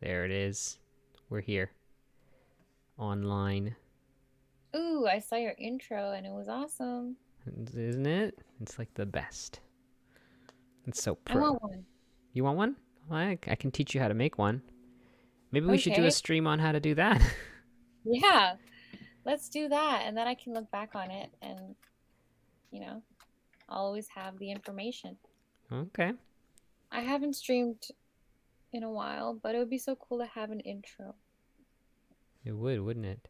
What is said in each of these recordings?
There it is. We're here. Online. Ooh, I saw your intro and it was awesome. Isn't it? It's like the best. It's so I pro. want one. You want one? I can teach you how to make one. Maybe we should do a Okay. stream on how to do that. Yeah, let's do that. And then I can look back on it and, you know, I'll always have the information. Okay. I haven't streamed in a while, but it would be so cool to have an intro. It would, wouldn't it?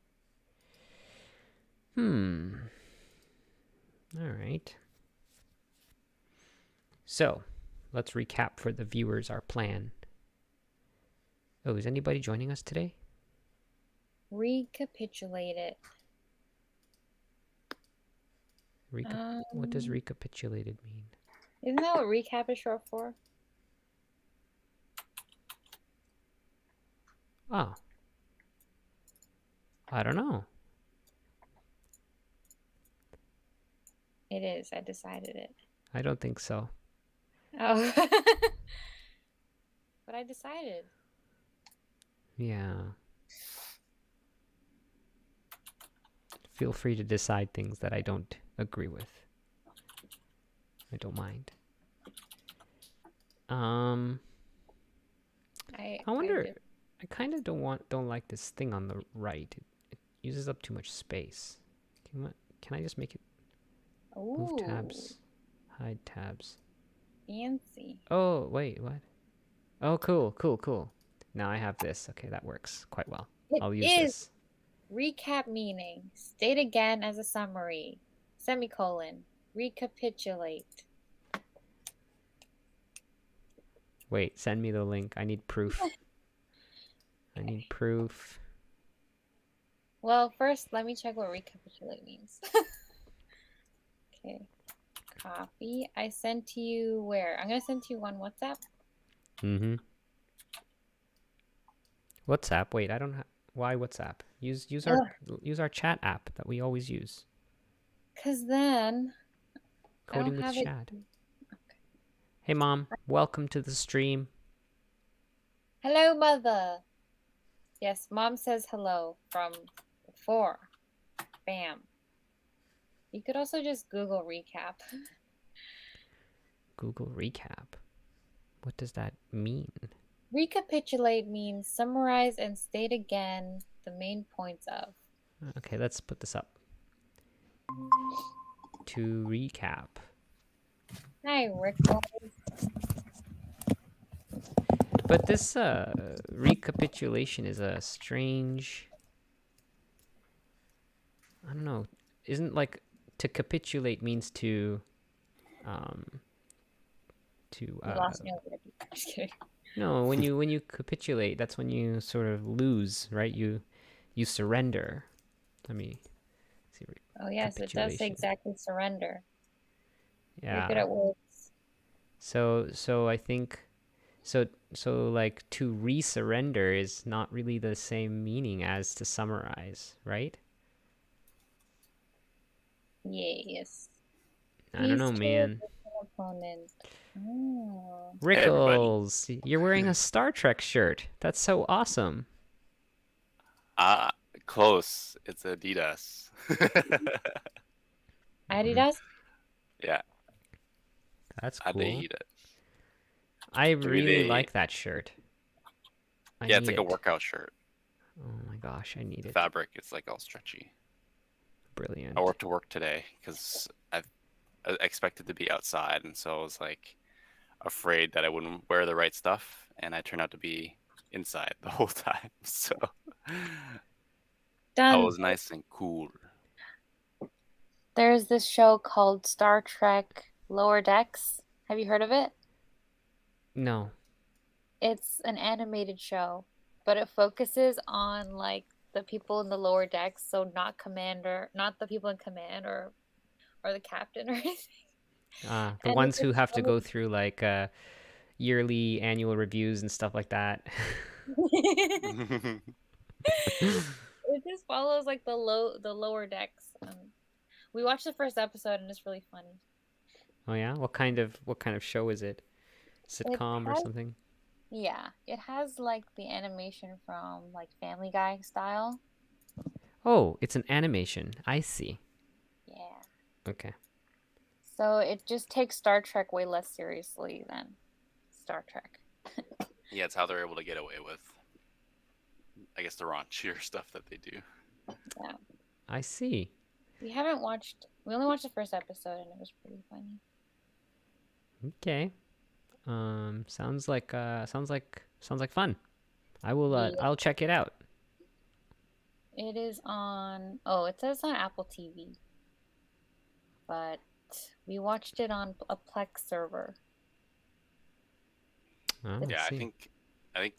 Hmm. All right. So, let's recap for the viewers our plan. Oh, is anybody joining us today? Recapitulate it. What does recapitulated mean? Isn't that what recap is short for? Oh. I don't know. It is. I decided it. I don't think so. Oh. But I decided. Yeah. Feel free to decide things that I don't agree with. I don't mind. I wonder. I kind of don't like this thing on the right. It uses up too much space. Can I just make it move tabs, hide tabs? Fancy. Oh wait, what? Oh, cool. Now I have this. Okay, that works quite well. I'll use this. Recap meaning. State again as a summary. Semicolon. Recapitulate. Wait, send me the link. I need proof. I need proof. Well, first, let me check what recapitulate means. Okay. Copy. I sent to you where? I'm going to send to you on WhatsApp. Mm-hmm. WhatsApp? Wait, I don't have... Why WhatsApp? Use our chat app that we always use. Because then... Coding with Shad. Okay. Hey, Mom. Welcome to the stream. Hello, Mother. Yes, Mom says hello from before. Bam. You could also just Google recap. Google recap? What does that mean? Recapitulate means summarize and state again the main points of. Okay, let's put this up. To recap. Hi, Rick. But this recapitulation is a strange... I don't know. Isn't like to capitulate means to You lost me over. Just kidding. No, when you capitulate, that's when you sort of lose, right? You surrender. Let me see. Oh yes, it does say exactly surrender. Yeah. You're good at words. So I think so like to re-surrender is not really the same meaning as to summarize, right? Yes. I don't know, man. Opponent. Oh. Rickles, hey, you're wearing a Star Trek shirt. That's so awesome. Close. It's Adidas. Adidas? Yeah. That's cool. Adidas. I really like that shirt. Yeah, it's like a workout shirt. Oh my gosh, I need it. Fabric, it's like all stretchy. Brilliant. I wore it to work today because I expected to be outside, and so I was like afraid that I wouldn't wear the right stuff, and I turned out to be inside the whole time. So that was nice and cool. There's this show called Star Trek Lower Decks. Have you heard of it? No. It's an animated show, but it focuses on like the people in the lower decks, so not the people in command or the captain or anything. The ones who have to go through like yearly annual reviews and stuff like that. It just follows like the lower decks. We watched the first episode and it's really funny. Oh yeah? What kind of show is it? Sitcom or something? Yeah, it has like the animation from like Family Guy style. Oh, it's an animation. I see. Yeah. Okay. So it just takes Star Trek way less seriously than Star Trek. Yeah, it's how they're able to get away with, I guess, the raunchier stuff that they do. Yeah. I see. We only watched the first episode and it was pretty funny. Okay. Sounds like fun. I will Yeah. I'll check it out. It is on, it says on Apple TV, but we watched it on a Plex server. Oh, The- I Yeah, see.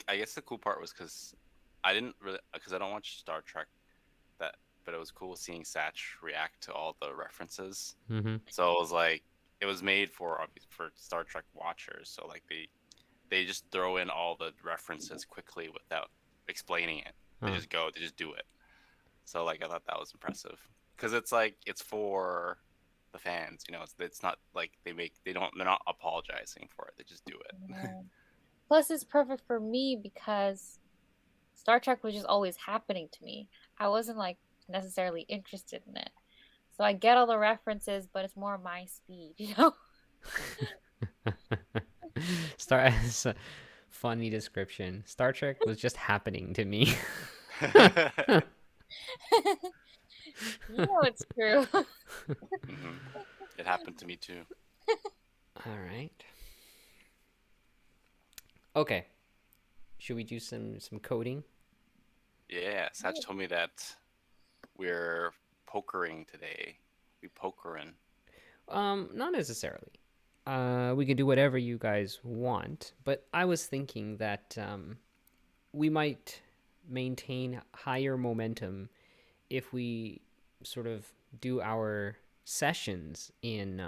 I guess the cool part was because I don't watch Star Trek that, but it was cool seeing Satch react to all the references. Mm-hmm. So it was like it was made for Star Trek watchers. So like they just throw in all the references quickly without explaining it. They Oh. just go, they just do it. So like I thought that was impressive because it's like it's for the fans, you know. It's not like they're not apologizing for it. They just do it. Yeah. Plus, it's perfect for me because Star Trek was just always happening to me. I wasn't like necessarily interested in it. So I get all the references, but it's more my speed, you know? Star funny description. Star Trek was just happening to me. You know it's true. hmm It happened to me too. All right. Okay. Should we do some coding? Yeah, Satch told me that we're pokering today. We pokerin. Not necessarily. We can do whatever you guys want, but I was thinking that we might maintain higher momentum if we sort of do our sessions in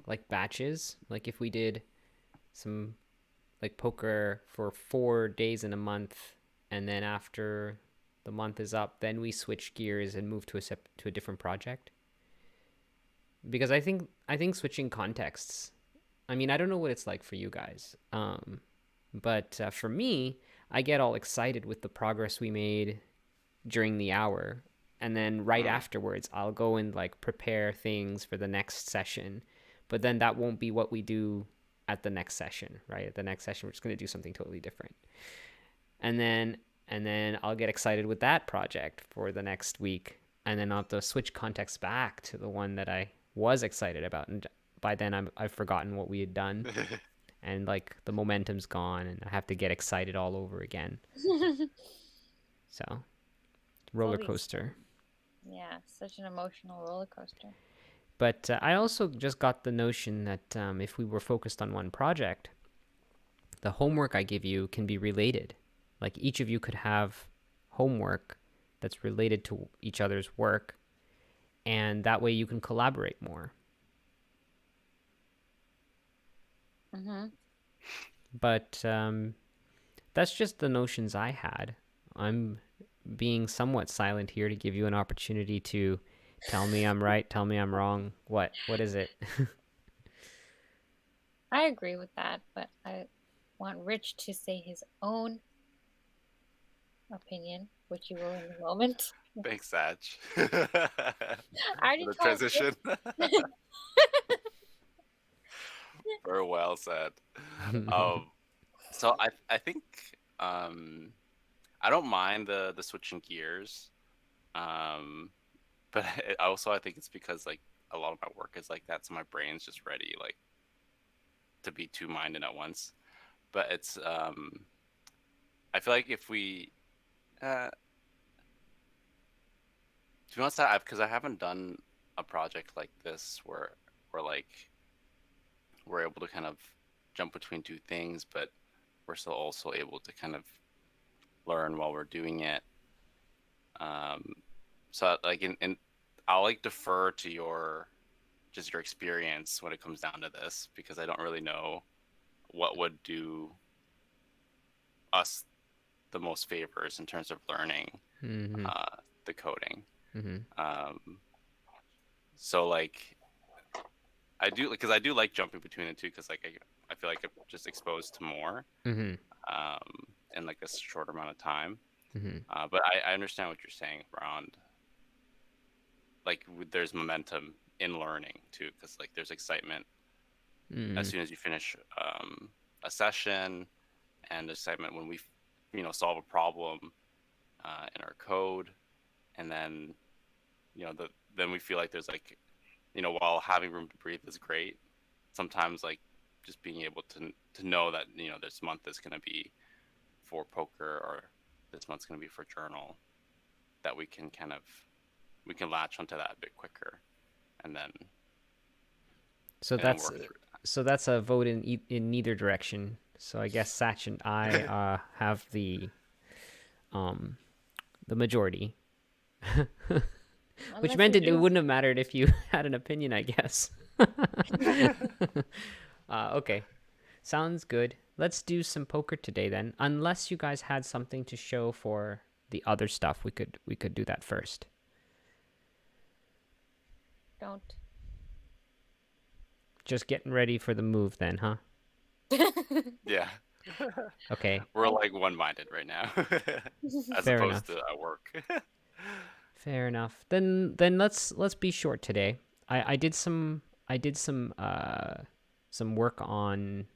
like batches. Like if we did some like poker for 4 days in a month, and then after the month is up, then we switch gears and move to a different project. Because I think switching contexts. I mean, I don't know what it's like for you guys, but for me, I get all excited with the progress we made during the hour, and then right Mm. afterwards, I'll go and like prepare things for the next session. But then that won't be what we do at the next session, right? At the next session, we're just going to do something totally different. And then I'll get excited with that project for the next week, and then I'll have to switch context back to the one that I was excited about, and by then I've forgotten what we had done, and like the momentum's gone, and I have to get excited all over again. So roller Always, coaster. yeah, such an emotional roller coaster. But I also just got the notion that if we were focused on one project, the homework I give you can be related. Like each of you could have homework that's related to each other's work, and that way you can collaborate more. Mm-hmm. But that's just the notions I had. I'm being somewhat silent here to give you an opportunity to tell me I'm right, tell me I'm wrong. What is it? I agree with that, but I want Rich to say his own opinion, which you will in a moment. Thanks, Satch. I already For the told transition. Rich. Very well said. So I think I don't mind the switching gears, but I think it's because like a lot of my work is like that, so my brain's just ready like to be two minded at once. But it's I feel like if we to be honest, because I haven't done a project like this where like we're able to kind of jump between two things, but we're still also able to kind of learn while we're doing it. Um, so like in I'll like defer to your experience when it comes down to this because I don't really know what would do us the most favors in terms of learning Mm-hmm. the coding. Mm-hmm. Um, so like I do because I do like jumping between the two because like I feel like I'm just exposed to more Mm-hmm. in like a short amount of time. Mm-hmm. But I understand what you're saying around like there's momentum in learning too because like there's excitement as Mm-hmm. soon as you finish a session and excitement when we solve a problem in our code and then then we feel like there's like while having room to breathe is great sometimes like just being able to know that this month is going to be for poker or this month's going to be for journal that we can latch onto that a bit quicker and then So and then that's work through that. so that's a vote in neither direction. So I guess Satch and I have um the majority. Which Unless meant you it do. wouldn't have mattered if you had an opinion, I guess. Okay. Sounds good. Let's do some poker today then. Unless you guys had something to show for the other stuff, we could do that first. Don't. Just getting ready for the move then, huh? Yeah. Okay. We're like one-minded right now as Fair opposed enough. to at work. Fair enough. Then let's be short today. I did some work on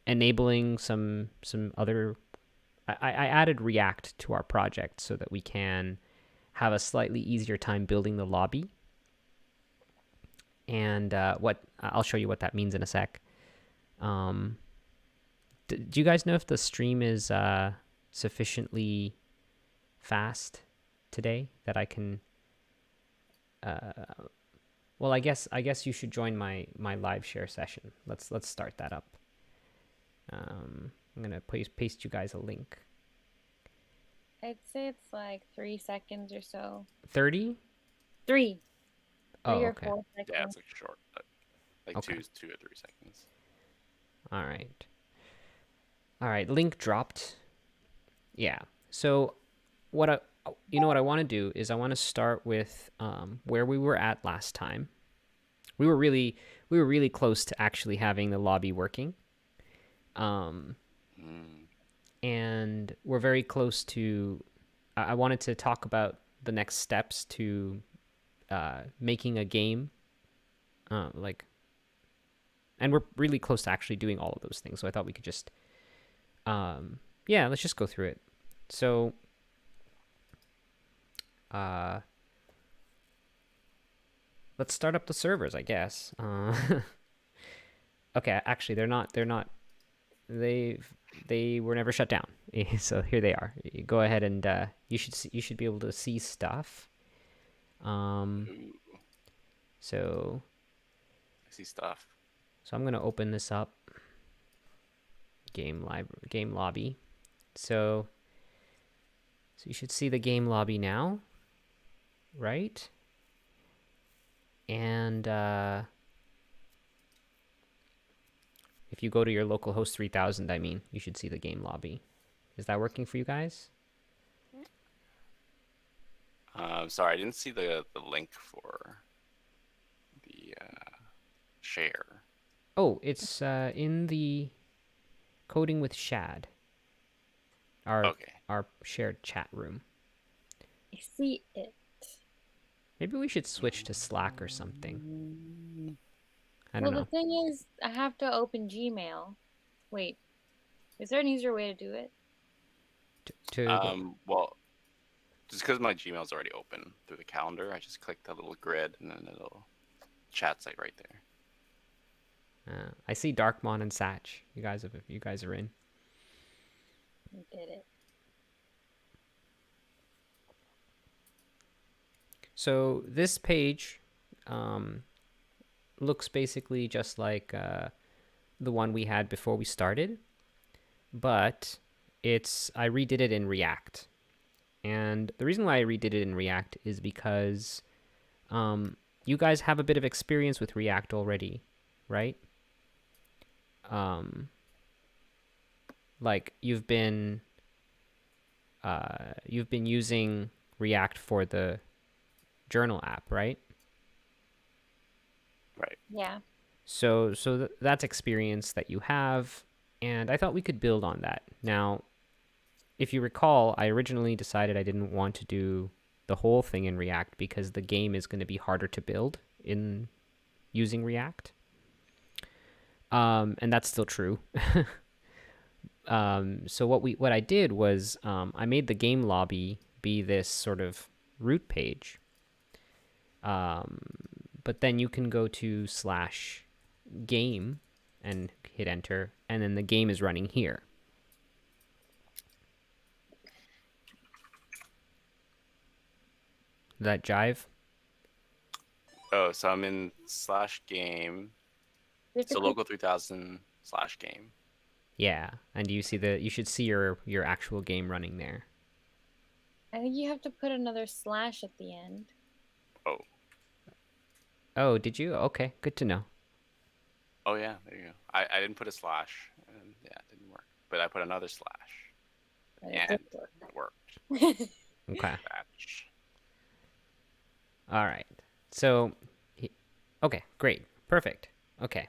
enabling some other. I added React to our project so that we can have a slightly easier time building the lobby. And what I'll show you what that means in a sec. Do you guys know if the stream is sufficiently fast today that I can? Well, I guess you should join my live share session. Let's start that up. I'm gonna paste you guys a link. I'd say it's like 3 seconds or so. 30? 3. Oh, 3 or okay. 4 seconds. Yeah, it's like short, like Okay. 2 or 3 seconds. All right. Link dropped. Yeah. So what I want to do is I want to start with where we were at last time. We were really close to actually having the lobby working. And we're very close to. I wanted to talk about the next steps to making a game, and we're really close to actually doing all of those things. So I thought we could just, let's just go through it. So, let's start up the servers, I guess. Okay, actually, they're not. They were never shut down. So here they are. You go ahead and you should be able to see stuff. Ooh, So I see stuff. I'm gonna open this up. Game lobby. So you should see the game lobby now, right? And if you go to your localhost 3000, I mean, you should see the game lobby. Is that working for you guys? Sorry, I didn't see the link for the share. Oh, it's in the Coding with Shad. Okay. Our shared chat room. I see it. Maybe we should switch to Slack or something. I Well, don't know. the thing is, I have to open Gmail. Wait, is there an easier way to do it? Well, just because my Gmail's already open through the calendar, I just click that little grid and then it'll chat site right there. I see Darkmon and Satch. You guys are in. We did it. So this page looks basically just like the one we had before we started, but I redid it in React. And the reason why I redid it in React is because you guys have a bit of experience with React already, right? Like you've been using React for the journal app, right? Yeah. So that's experience that you have, and I thought we could build on that. Now, if you recall, I originally decided I didn't want to do the whole thing in React because the game is going to be harder to build in using React. And that's still true. So what I did was I made the game lobby be this sort of root page. But then you can go to /game and hit enter, and then the game is running here. Does that jive? Oh, so I'm in /game. So local 3000 /game. Yeah, and you should see your actual game running there. I think you have to put another slash at the end. Oh. Oh, did you? Okay, good to know. Oh yeah, there you go. I didn't put a slash, and yeah, it didn't work. But I put another slash, and it worked. Okay. Batch. All right. So, okay, great, perfect. Okay.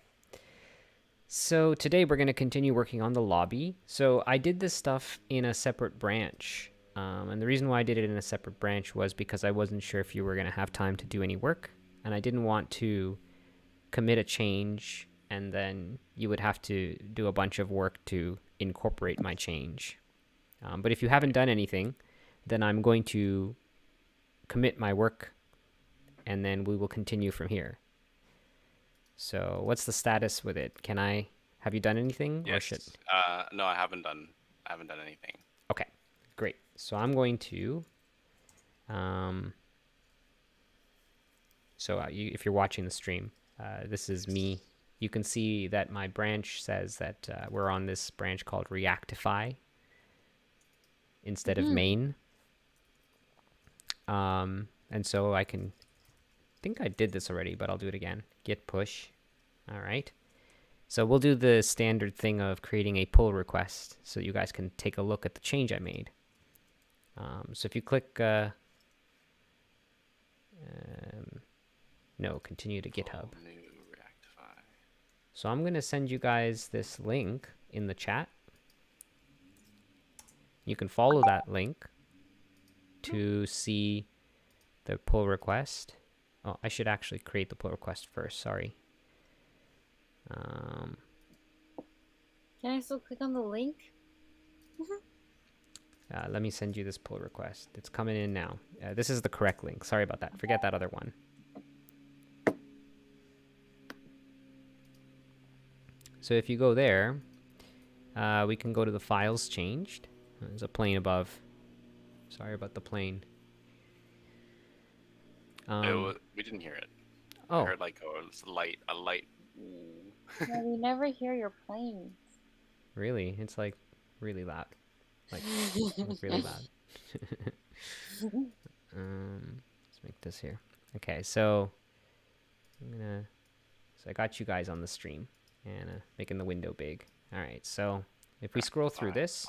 So today we're going to continue working on the lobby. So I did this stuff in a separate branch. And the reason why I did it in a separate branch was because I wasn't sure if you were going to have time to do any work. And I didn't want to commit a change and then you would have to do a bunch of work to incorporate my change. But if you haven't done anything, then I'm going to commit my work and then we will continue from here. So what's the status with it? Have you done anything? Yes. Or should... No, I haven't done anything. Okay, great. So I'm going to, if you're watching the stream, this is me. You can see that my branch says that we're on this branch called Reactify instead of main. And so I think I did this already, but I'll do it again. Git push. All right. So we'll do the standard thing of creating a pull request so you guys can take a look at the change I made. So if you click, continue to GitHub. New Reactify. So I'm going to send you guys this link in the chat. You can follow that link to see the pull request. Oh, I should actually create the pull request first. Sorry. Can I still click on the link? Let me send you this pull request. It's coming in now. This is the correct link. Sorry about that. Forget that other one. So if you go there, we can go to the files changed. There's a plane above. Sorry about the plane. We didn't hear it. Oh. I heard like a light. Ooh. Yeah, we never hear your planes. Really? It's like really loud. Like really loud. Let's make this here. Okay, so I got you guys on the stream and making the window big. All right, so if we scroll through this,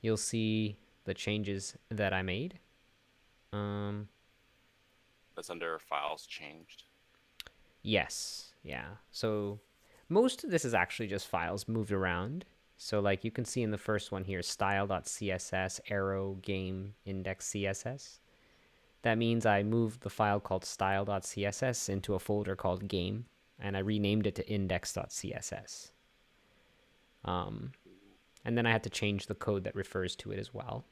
you'll see the changes that I made. That's under files changed. Yes, yeah. So most of this is actually just files moved around. So like you can see in the first one here, style.css, arrow, game, index, CSS. That means I moved the file called style.css into a folder called game, and I renamed it to index.css. And then I had to change the code that refers to it as well.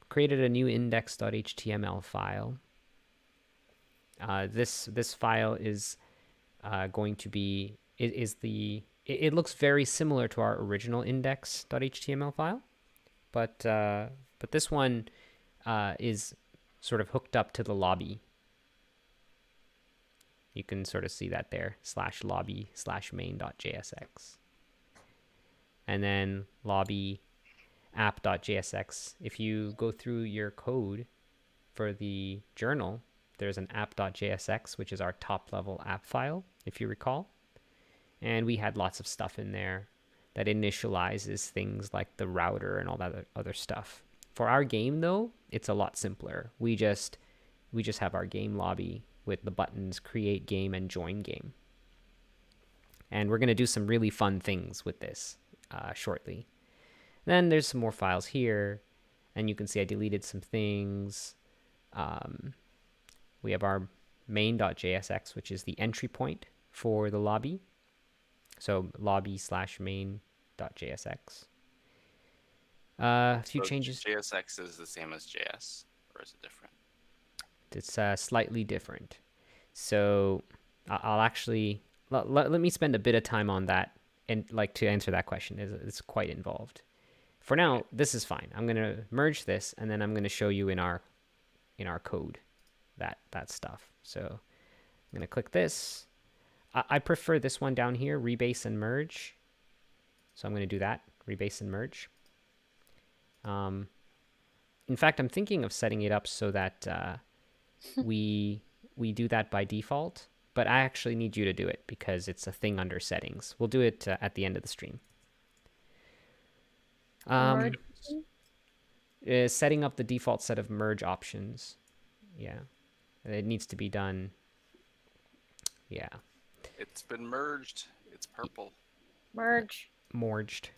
Created a new index.html file. This file is going to be it looks very similar to our original index.html file, but this one is sort of hooked up to the lobby. You can sort of see that there, /lobby/main.jsx. And then lobby app.jsx. If you go through your code for the journal, there's an app.jsx, which is our top level app file, if you recall. And we had lots of stuff in there that initializes things like the router and all that other stuff. For our game, though, it's a lot simpler. We just we just have our game lobby with the buttons create game and join game. And we're going to do some really fun things with this shortly. Then there's some more files here, and you can see I deleted some things. We have our main.jsx, which is the entry point for the lobby. So lobby/main.jsx. A few changes. JSX is the same as JS, or is it different? It's slightly different. So I'll actually let me spend a bit of time on that, and like to answer that question. It's quite involved. For now, this is fine. I'm gonna merge this, and then I'm gonna show you in our code that stuff. So I'm gonna click this. I prefer this one down here, rebase and merge. So I'm gonna do that, rebase and merge. In fact, I'm thinking of setting it up so that we do that by default, but I actually need you to do it because it's a thing under settings. We'll do it at the end of the stream. Setting up the default set of merge options. Yeah, it needs to be done. Yeah. It's been merged. It's purple. Merged.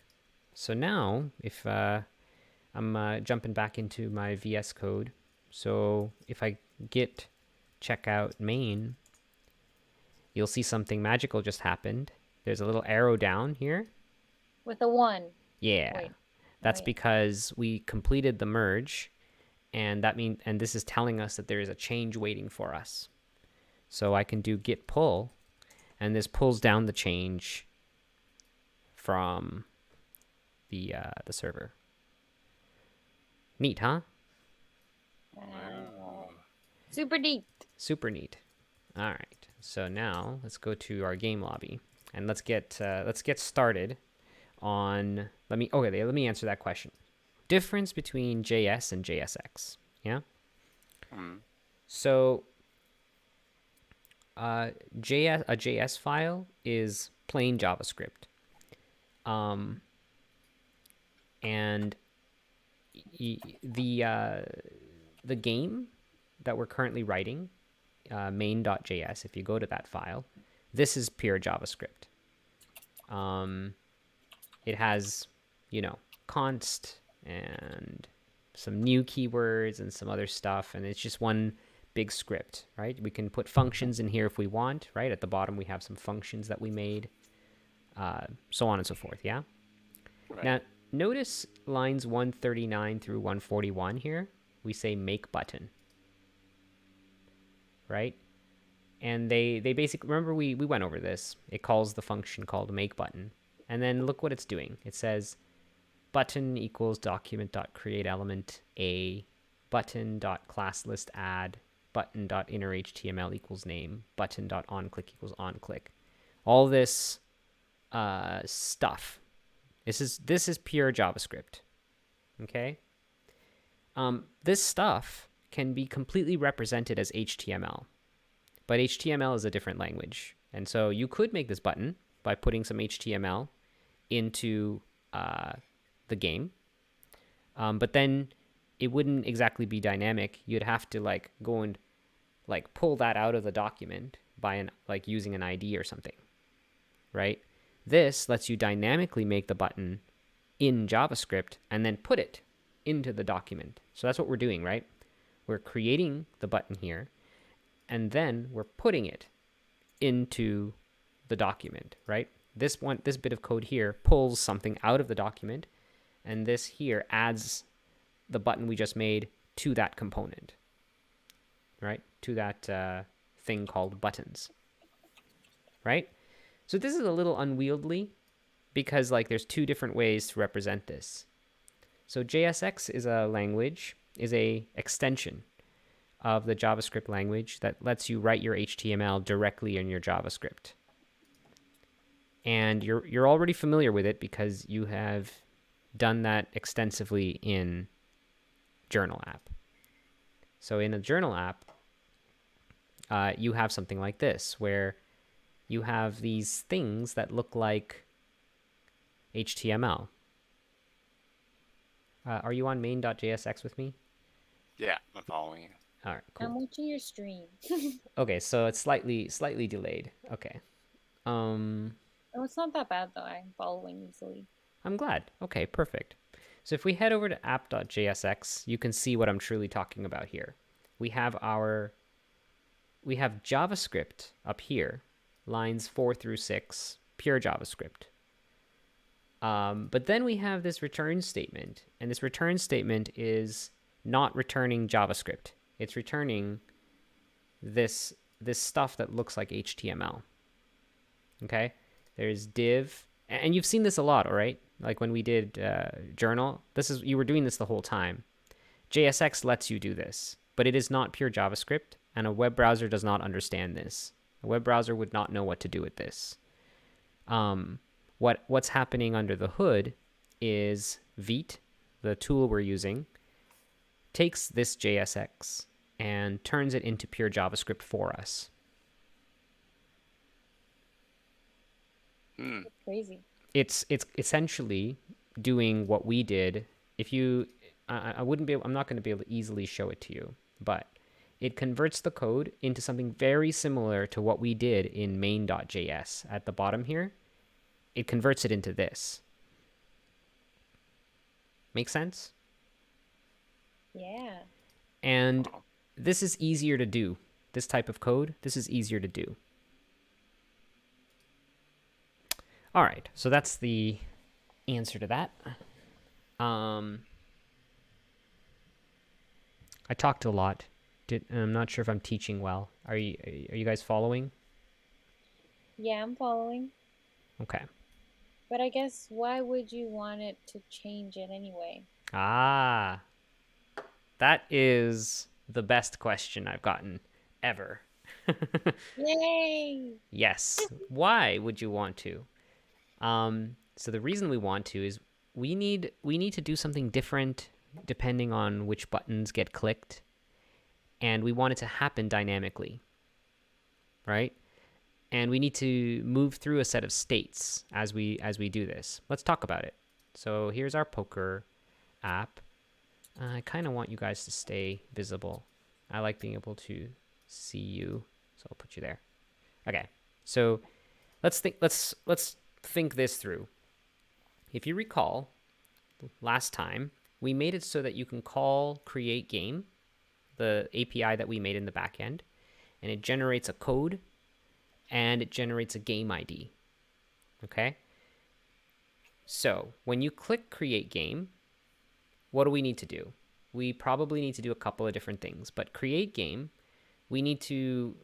So now, if I'm jumping back into my VS Code. So if I git checkout main, you'll see something magical just happened. There's a little arrow down here. With a 1. Yeah. Wait. That's because we completed the merge, and this is telling us that there is a change waiting for us. So I can do git pull, and this pulls down the change from the server. Neat, huh? Wow. Super neat. Super neat. All right. So now let's go to our game lobby, and let's get started on. Let me answer that question. Difference between JS and JSX. Yeah. So a JS file is plain JavaScript. And the game that we're currently writing, main.js, if you go to that file, this is pure JavaScript. It has, const and some new keywords and some other stuff, and it's just one big script, right? We can put functions in here if we want, right? At the bottom we have some functions that we made, so on and so forth, yeah? Right. Now, notice lines 139 through 141 here. We say make button, right? And they basically, remember we went over this. It calls the function called make button. And then look what it's doing. It says button equals document.createElement a, button.classlist add, button.innerHTML equals name, button.onClick equals onClick. All this stuff. This is pure JavaScript. Okay? This stuff can be completely represented as HTML. But HTML is a different language. And so you could make this button by putting some HTML into the game. But then it wouldn't exactly be dynamic. You'd have to go and pull that out of the document by using an ID or something, right? This lets you dynamically make the button in JavaScript and then put it into the document. So that's what we're doing, right? We're creating the button here, and then we're putting it into the document, right? This bit of code here pulls something out of the document, and this here adds the button we just made to that component, right? To that thing called buttons, right? So this is a little unwieldy because there's two different ways to represent this. So JSX is a extension of the JavaScript language that lets you write your HTML directly in your JavaScript. And you're already familiar with it because you have done that extensively in Journal app. So in a Journal app, you have something like this, where you have these things that look like HTML. Are you on main.jsx with me? Yeah, I'm following you. All right, I'm cool. watching your stream. Okay, so it's slightly delayed. Okay. Oh, it's not that bad though. I'm following easily. I'm glad. Okay, perfect. So if we head over to app.jsx, you can see what I'm truly talking about here. We have JavaScript up here, lines 4 through 6, pure JavaScript. But then we have this return statement, and this return statement is not returning JavaScript. It's returning this stuff that looks like HTML. Okay, there's div, and you've seen this a lot, all right? Like when we did journal, you were doing this the whole time. JSX lets you do this, but it is not pure JavaScript, and a web browser does not understand this. A web browser would not know what to do with this. What's happening under the hood is Vite, the tool we're using, takes this JSX and turns it into pure JavaScript for us. That's crazy. It's essentially doing what we did. If you, I'm not going to be able to easily show it to you, but it converts the code into something very similar to what we did in main.js at the bottom here. It converts it into this. Make sense? Yeah. And this is easier to do. This type of code, this is easier to do. All right, so that's the answer to that. I talked a lot. I'm not sure if I'm teaching well. Are you guys following? Yeah, I'm following. Okay. But I guess why would you want it to change it anyway? Ah, that is the best question I've gotten ever. Yay! Yes. Why would you want to? So the reason we want to is we need to do something different depending on which buttons get clicked, and we want it to happen dynamically, right? And we need to move through a set of states as we do this. Let's talk about it. So here's our poker app. I kind of want you guys to stay visible. I like being able to see you, so I'll put you there. Okay. So let's think this through. If you recall, last time we made it so that you can call create game, the API that we made in the backend, and it generates a code and it generates a game ID. Okay? So when you click create game, what do we need to do? We probably need to do a couple of different things, but create game, we need to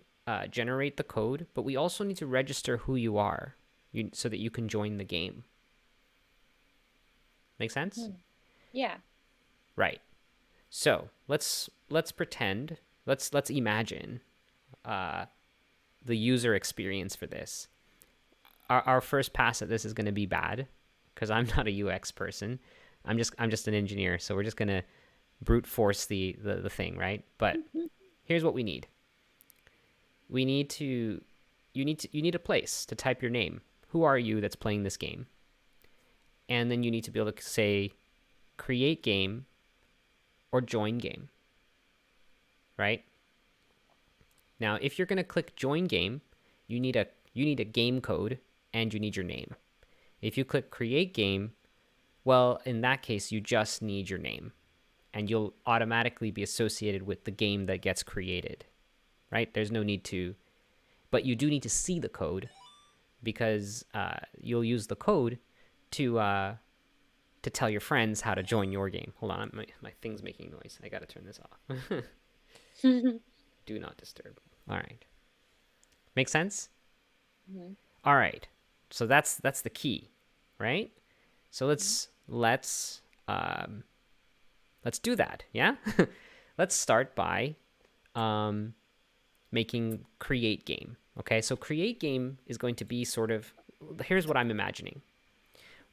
generate the code, but we also need to register who you are so that you can join the game. Make sense? Yeah. Right. So let's pretend, let's imagine the user experience for this. Our first pass at this is going to be bad because I'm not a UX person. I'm just an engineer, so we're just going to brute force the thing, right? But here's what we need. You need a place to type your name. Who are you that's playing this game? And then you need to be able to say create game or join game, right? Now, if you're going to click join game, you need a game code and you need your name. If you click create game, well, in that case, you just need your name and you'll automatically be associated with the game that gets created, right? There's no need to, but you do need to see the code because you'll use the code to tell your friends how to join your game. Hold on, my thing's making noise. I gotta turn this off. Do not disturb. All right. Make sense? Mm-hmm. All right. So that's the key, right? So let's do that. Yeah. Let's start by making create game. Okay. So create game is going to be sort of, here's what I'm imagining.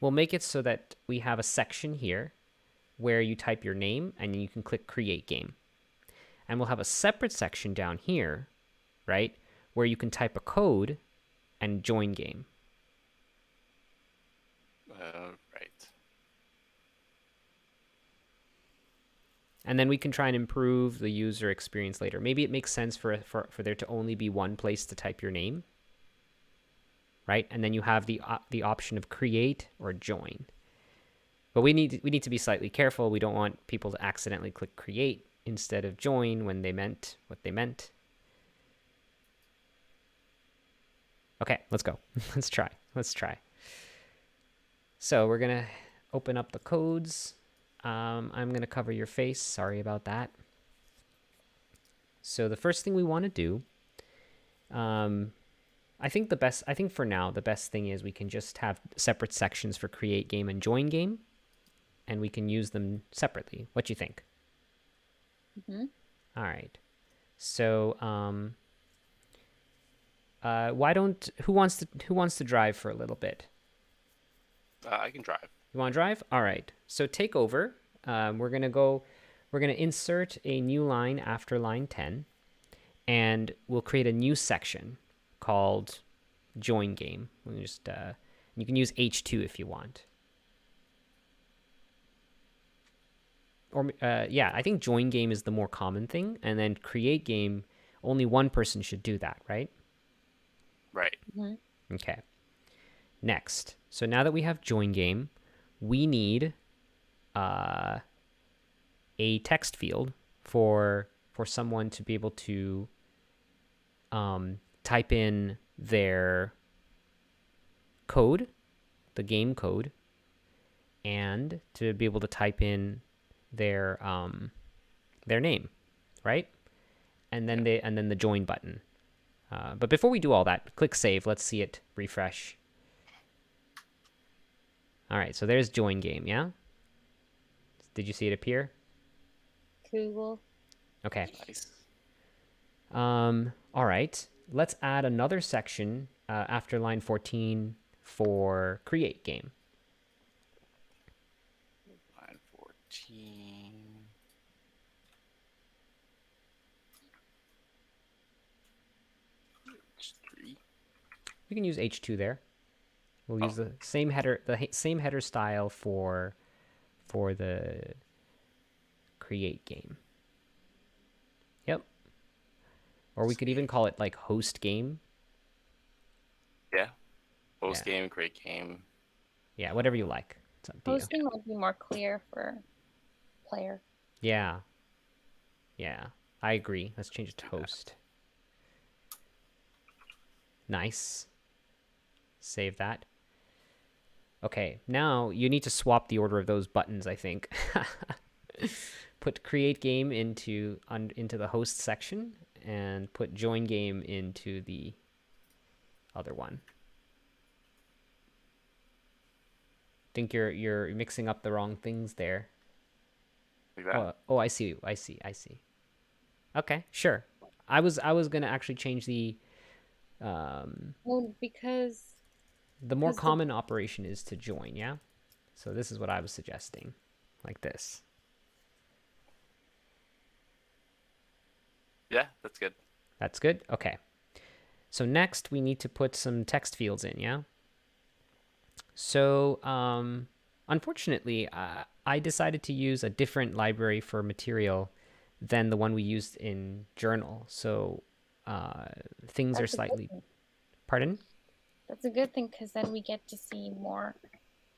We'll make it so that we have a section here where you type your name and you can click create game. And we'll have a separate section down here, right, where you can type a code and join game. Right. And then we can try and improve the user experience later. Maybe it makes sense for there to only be one place to type your name, right? And then you have the option of create or join. But we need to be slightly careful. We don't want people to accidentally click create instead of join when they meant what they meant. Okay, let's go. Let's try. So we're going to open up the codes. I'm going to cover your face. Sorry about that. So the first thing we want to do, I think for now, the best thing is we can just have separate sections for create game and join game, and we can use them separately. What do you think? Mm-hmm. All right. So, who wants to drive for a little bit? I can drive. You want to drive? All right. So take over. We're gonna insert a new line after line 10, and we'll create a new section called join game. We'll just you can use H2 if you want. Or yeah, I think join game is the more common thing, and then create game, only one person should do that, right? Right. Mm-hmm. Okay. Next, so now that we have join game, we need a text field for someone to be able to type in their code, the game code, and to be able to type in their name, right? And then the join button. But before we do all that, click save. Let's see it refresh. All right, so there's join game, yeah? Did you see it appear? Cool. Okay. Nice. All right, let's add another section after line 14 for create game. Line 14. H3. We can use H2 there. We'll use the same header style for the create game. Yep. Or we could even call it like host game. Yeah. Host game, create game. Yeah, whatever you like. It's up to you. Hosting might be more clear for player. Yeah. Yeah, I agree. Let's change it to host. Nice. Save that. Okay, now you need to swap the order of those buttons, I think. Put create game into the host section and put join game into the other one. Think you're mixing up the wrong things there. Like that? Oh, I see. Okay, sure. I was gonna actually change the Well, because the more common operation is to join, yeah? So this is what I was suggesting, like this. Yeah, that's good. That's good? Okay. So next we need to put some text fields in, yeah? So unfortunately, I decided to use a different library for material than the one we used in Journal. So things are slightly... Pardon? That's a good thing because then we get to see more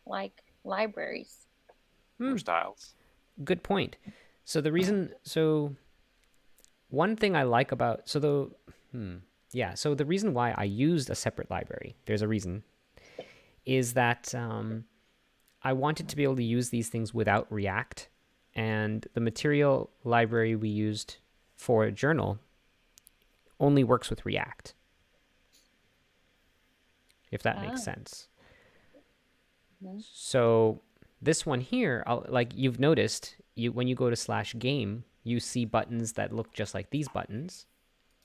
like libraries. Or styles. Good point. So one thing I like about so the reason why I used a separate library, there's a reason, is that I wanted to be able to use these things without React, and the material library we used for Journal only works with React. If that makes sense. Mm-hmm. So this one here, like you've noticed, when you go to /game, you see buttons that look just like these buttons.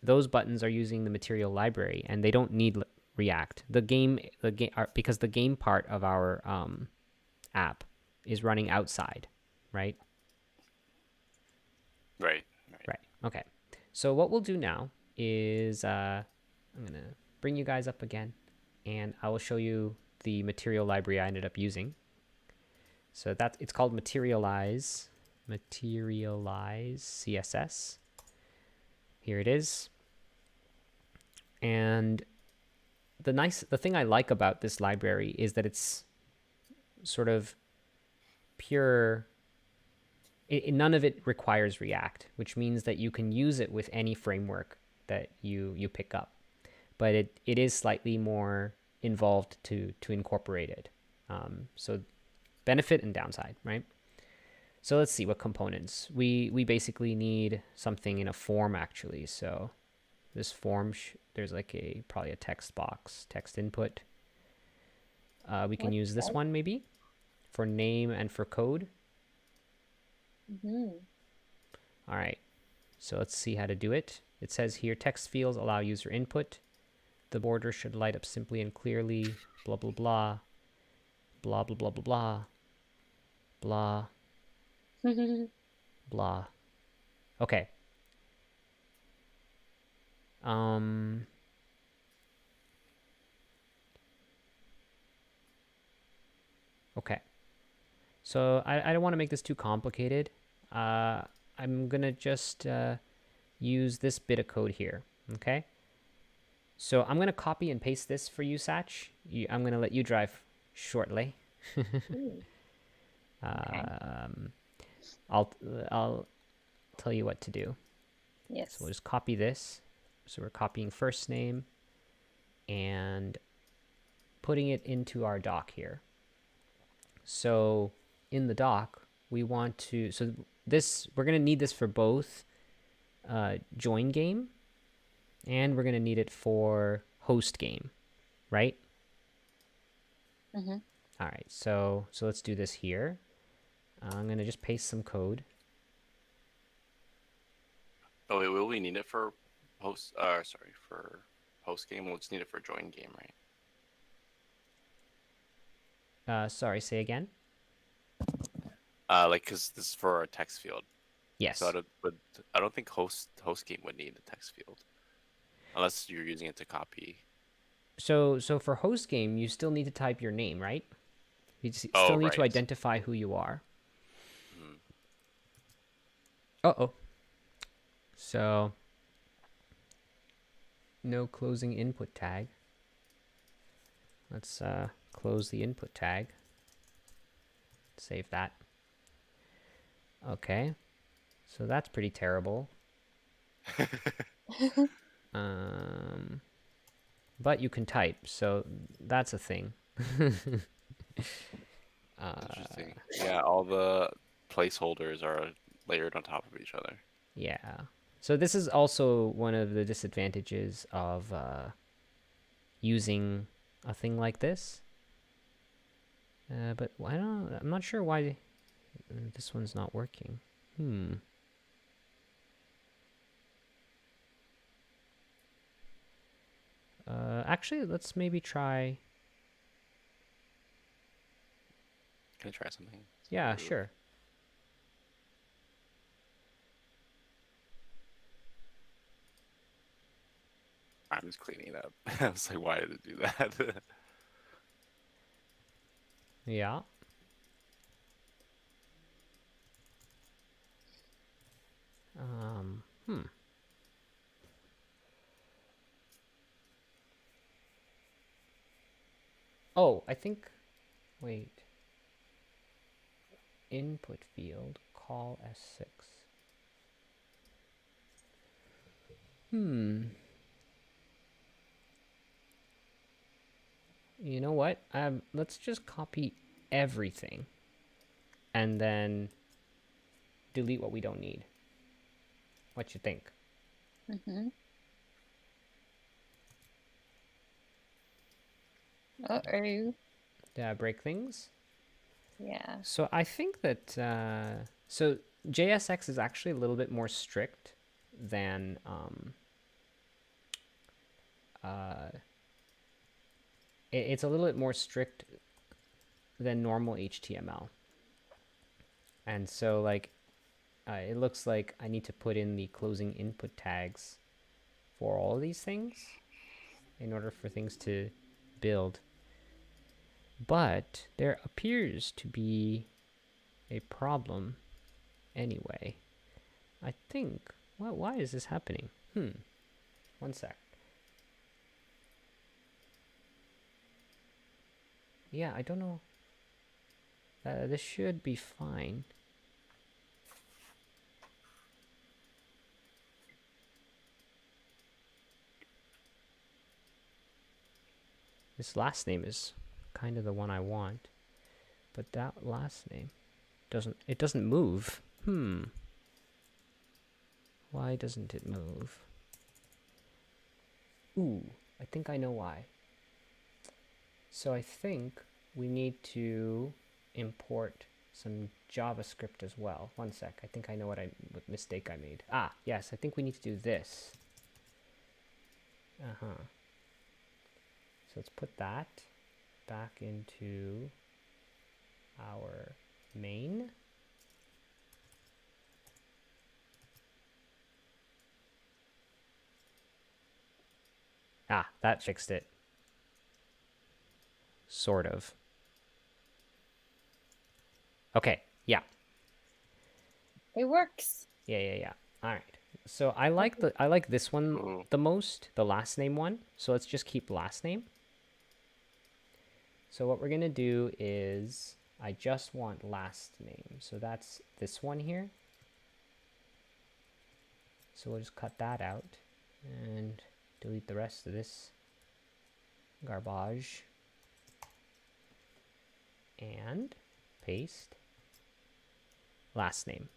Those buttons are using the material library, and they don't need React. Because the game part of our app is running outside, right? Right. Okay. So what we'll do now is I'm gonna bring you guys up again, and I will show you the material library I ended up using. So it's called Materialize. materialize CSS. Here it is. And the thing I like about this library is that it's sort of pure. None of it requires React, which means that you can use it with any framework that you pick up. But it is slightly more involved to incorporate it. So benefit and downside, right? So let's see what components. We basically need something in a form actually. So this form, there's like probably a text box, text input. We can use this one maybe for name and for code. All right, so let's see how to do it. It says here, text fields allow user input. The border should light up simply and clearly, blah, blah, blah, blah, blah, blah, blah, blah, blah, blah. Okay. Okay. So I don't want to make this too complicated. I'm going to just use this bit of code here, okay? So I'm going to copy and paste this for you, Satch. I'm going to let you drive shortly. I'll tell you what to do. Yes. So we'll just copy this. So we're copying first name and putting it into our doc here. So in the doc, we want to, so this, we're going to need this for both join game, and we're going to need it for host game, right? Mm-hmm. All right, so let's do this here. I'm going to just paste some code. Oh wait, will we need it for host? Sorry, for host game. We'll just need it for join game, right? Sorry, say again. Like, cause this is for a text field. Yes. So I don't think host game would need a text field, unless you're using it to copy. So for host game, you still need to type your name, right? You still need to identify who you are. Uh-oh. So no closing input tag. Let's close the input tag. Save that. Okay. So that's pretty terrible. But you can type, so that's a thing. Interesting. Yeah, all the placeholders are layered on top of each other. Yeah. So this is also one of the disadvantages of using a thing like this. But I'm not sure why this one's not working. Actually, let's maybe try. Can I try something? Yeah, sure. I'm just cleaning it up. I was like, why did it do that? Yeah. Oh, I think, wait. Input field, call S6. You know what? Let's just copy everything and then delete what we don't need. What you think? Mm-hmm. Uh-oh. Did I break things? Yeah. So I think that so JSX is actually a little bit more strict than it's a little bit more strict than normal HTML. And so like it looks like I need to put in the closing input tags for all of these things in order for things to build. But there appears to be a problem, anyway. I think, why is this happening? One sec. Yeah, I don't know. This should be fine. This last name is kind of the one I want, but that last name doesn't move. Why doesn't it move? Ooh, I think I know why. So I think we need to import some JavaScript as well. One sec, I think I know what mistake I made. Ah, yes, I think we need to do this. So let's put that back into our main. Ah, that fixed it. Sort of. Okay, yeah. It works. Yeah. All right. So I like this one the most, the last name one. So let's just keep last name. So what we're gonna do is I just want last name. So that's this one here. So we'll just cut that out and delete the rest of this garbage. And paste last name.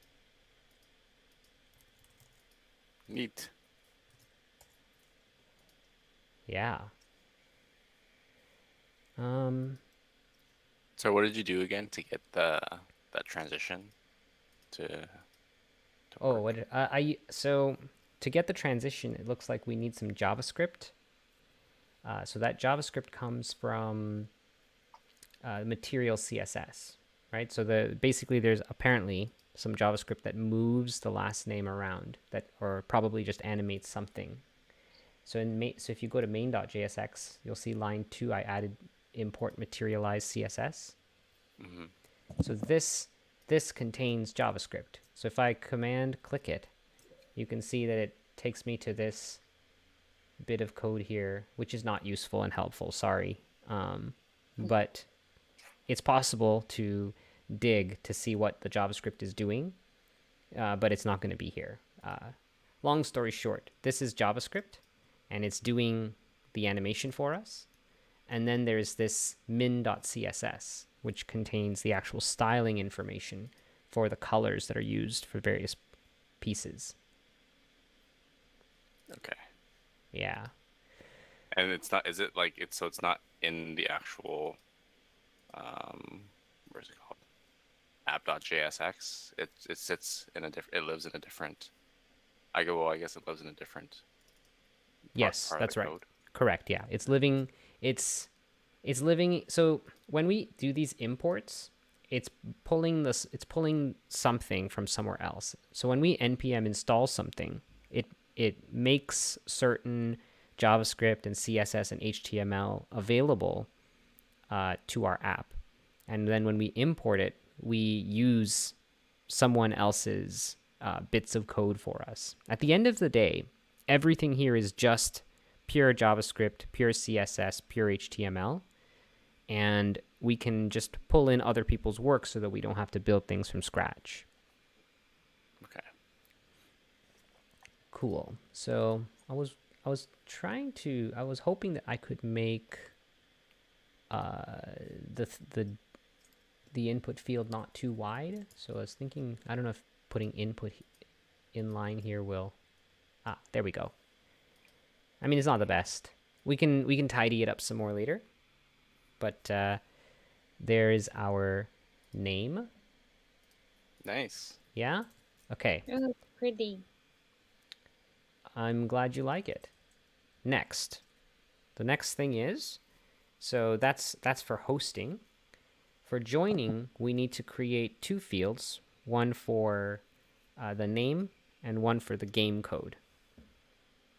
Neat. Yeah. So what did you do again to get that transition to Oh, what did, so to get the transition, it looks like we need some JavaScript. So that JavaScript comes from Material CSS, right? So basically there's apparently some JavaScript that moves the last name around, or probably just animates something. So so if you go to main.jsx, you'll see line 2. I added import materialize CSS. So this contains JavaScript. So if I command click it, you can see that it takes me to this bit of code here, which is not useful and helpful. Sorry, but it's possible to dig to see what the JavaScript is doing, but it's not going to be here. Long story short, this is JavaScript, and it's doing the animation for us. And then there's this min.css, which contains the actual styling information for the colors that are used for various pieces. Okay. Yeah. And it's not, is it like, so it's not in the actual, where's it called? App.jsx. It sits in a different, it lives in a different, I guess it lives in a different Yes, that's right. Code. Correct. Yeah. It's living. So when we do these imports, it's pulling something from somewhere else. So when we npm install something, it makes certain JavaScript and CSS and HTML available to our app. And then when we import it, we use someone else's bits of code for us. At the end of the day, everything here is just pure JavaScript, pure CSS, pure HTML. And we can just pull in other people's work so that we don't have to build things from scratch. Okay. Cool. So I was hoping that I could make the input field not too wide. So I was thinking, I don't know if putting input in line here will. There we go. I mean, it's not the best. We can tidy it up some more later. But there is our name. Nice. Yeah? Okay. Oh, that's pretty. I'm glad you like it. Next. The next thing is, so that's for hosting. For joining, we need to create 2 fields, one for the name and one for the game code.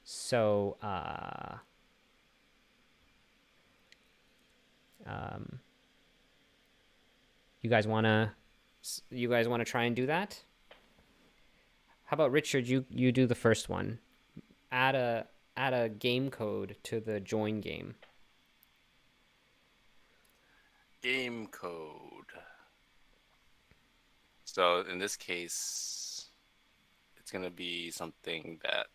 So you guys wanna try and do that? How about Richard? You do the first one. Add a game code to the join game. Game code. So in this case, it's gonna be something that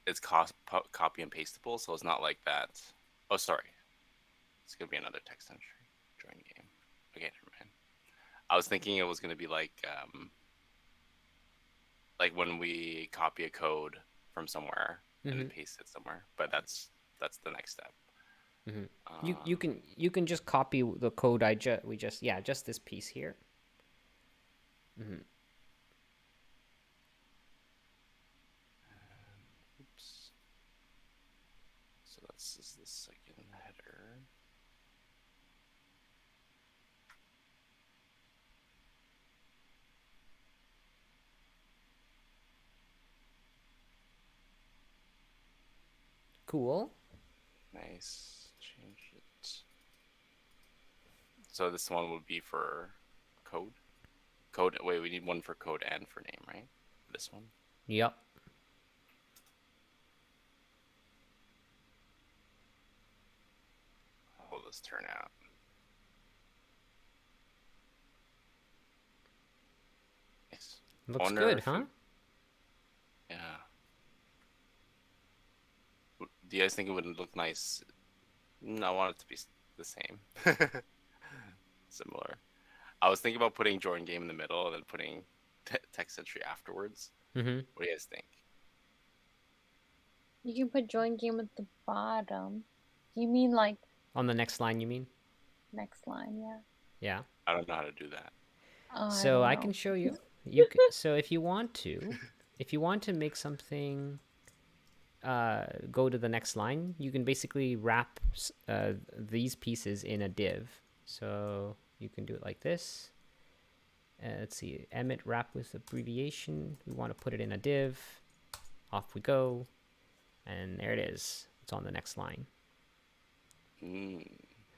it's copy and pastable, so it's not like that. Oh, sorry. It's gonna be another text entry. Join game. Okay, never mind. I was thinking it was gonna be like when we copy a code from somewhere and then paste it somewhere. But that's the next step. You can just copy the code just this piece here. Oops. So this is the second header. Cool. Nice. Change it. So this one would be for code. Code. Wait, we need one for code and for name, right? This one. Yep. How will this turn out? Nice. Looks good, huh? Yeah. Do you guys think it would look nice? No, I want it to be the same. Similar. I was thinking about putting join game in the middle and then putting text entry afterwards. What do you guys think? You can put join game at the bottom. You mean like on the next line? You mean next line? Yeah. Yeah. I don't know how to do that. Oh, so I can show you. So if you want to make something go to the next line, you can basically wrap these pieces in a div. So you can do it like this. Let's see, emit wrap with abbreviation. We want to put it in a div. Off we go, and there it is. It's on the next line.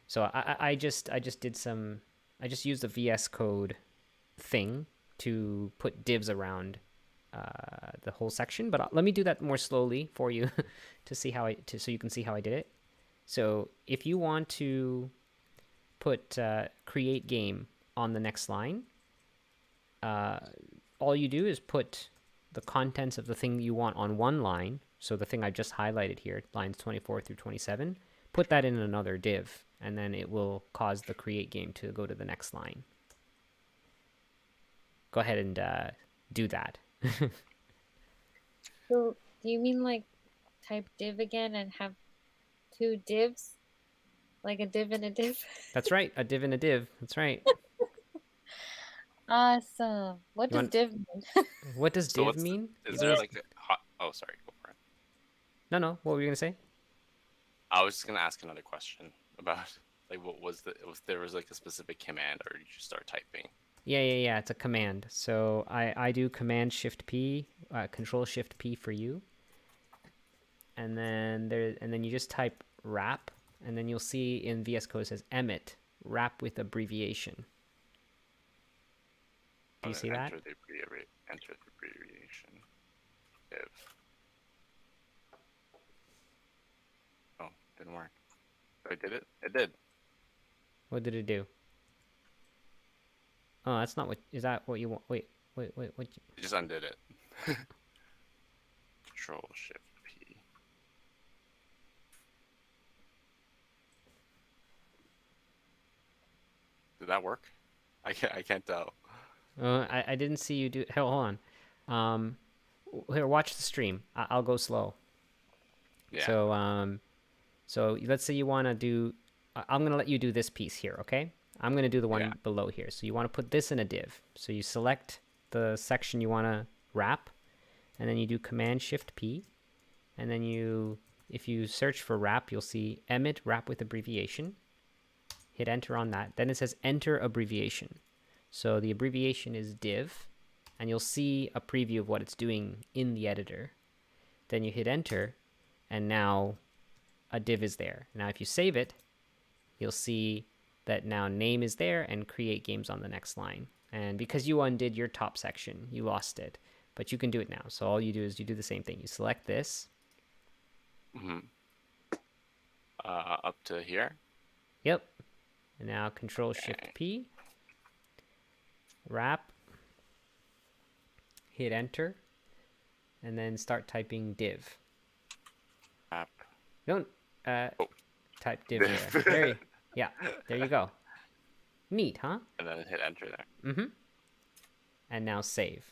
So I just used the VS Code thing to put divs around the whole section, but let me do that more slowly for you to see how so you can see how I did it. So if you want to put create game on the next line, all you do is put the contents of the thing you want on one line. So the thing I just highlighted here, lines 24 through 27, put that in another div, and then it will cause the create game to go to the next line. Go ahead and do that. So do you mean like type div again and have two divs? Like a div and a div? That's right, a div and a div. That's right. Awesome. What does div mean? What does div mean? Is there like a hot... Oh, sorry, go for it. No, what were you gonna say? I was just gonna ask another question about like what was there was like a specific command, or did you start typing? Yeah. It's a command. So I do Command Shift P, Control Shift P for you, and then you just type wrap, and then you'll see in VS Code it says emit wrap with abbreviation. Do you see that? Enter the abbreviation. Div. Oh, didn't work. I did it. It did. What did it do? Oh, that's not what. Is that what you want? Wait. What? You just undid it. Control Shift P. Did that work? I can't tell. I didn't see you do. Hold on. Here, watch the stream. I'll go slow. Yeah. So let's say you want to do. I'm gonna let you do this piece here, okay? I'm gonna do the one below here. So you want to put this in a div. So you select the section you want to wrap, and then you do Command Shift P, and then if you search for wrap, you'll see emit wrap with abbreviation. Hit enter on that. Then it says enter abbreviation. So the abbreviation is div, and you'll see a preview of what it's doing in the editor. Then you hit enter, and now a div is there. Now if you save it, you'll see that now name is there and create games on the next line. And because you undid your top section, you lost it. But you can do it now. So all you do is you do the same thing. You select this. Mm-hmm. Up to here. Yep. And now Control-Shift-P. Wrap. Hit enter. And then start typing div. App. Don't type div there. There you, yeah, there you go. Neat, huh? And then hit enter there. Mm-hmm. And now save.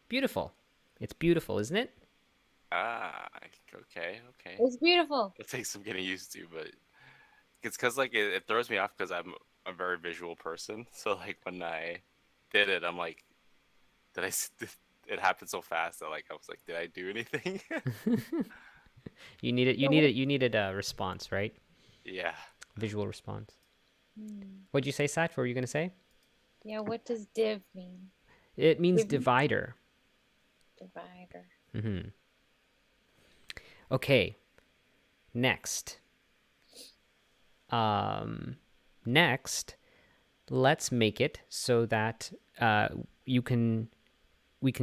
Beautiful. It's beautiful, isn't it? Okay. It's beautiful. It takes some getting used to, but it's because like it throws me off because I'm a very visual person. So like when I did it, I'm like, it happened so fast that like I was like, did I do anything? You needed a response, right? Yeah. Visual response. What'd you say, Sat? What were you gonna say? Yeah, what does div mean? It means divider. Divider. Mm-hmm. Okay. Next. Next, let's make it so that we can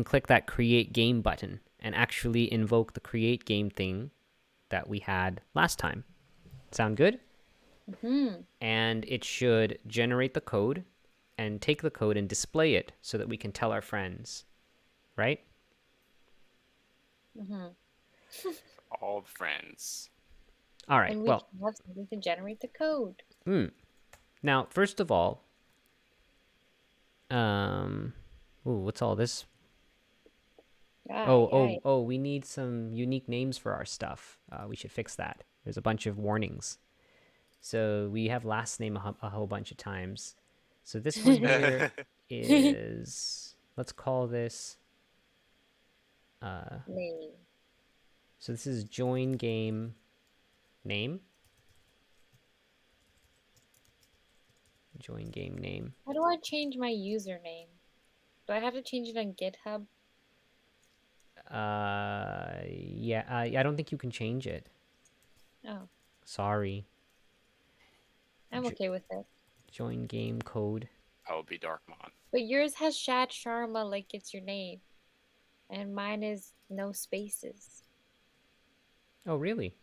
click that create game button and actually invoke the create game thing that we had last time. Sound good? Mm-hmm. And it should generate the code and take the code and display it so that we can tell our friends, right? Mm-hmm. All friends. All right. And we Well, can have something to generate the code. now, first of all, what's all this? Oh, we need some unique names for our stuff. We should fix that. There's a bunch of warnings. So we have last name a whole bunch of times. So this one here is, let's call this, Name. so this is join game name. Join game name. How do I change my username? Do I have to change it on GitHub? Yeah, I don't think you can change it. Oh, Sorry. I'm okay with it. Join game code. I will be Darkmon. But yours has Shad Sharma like it's your name. And mine is no spaces. Oh, really?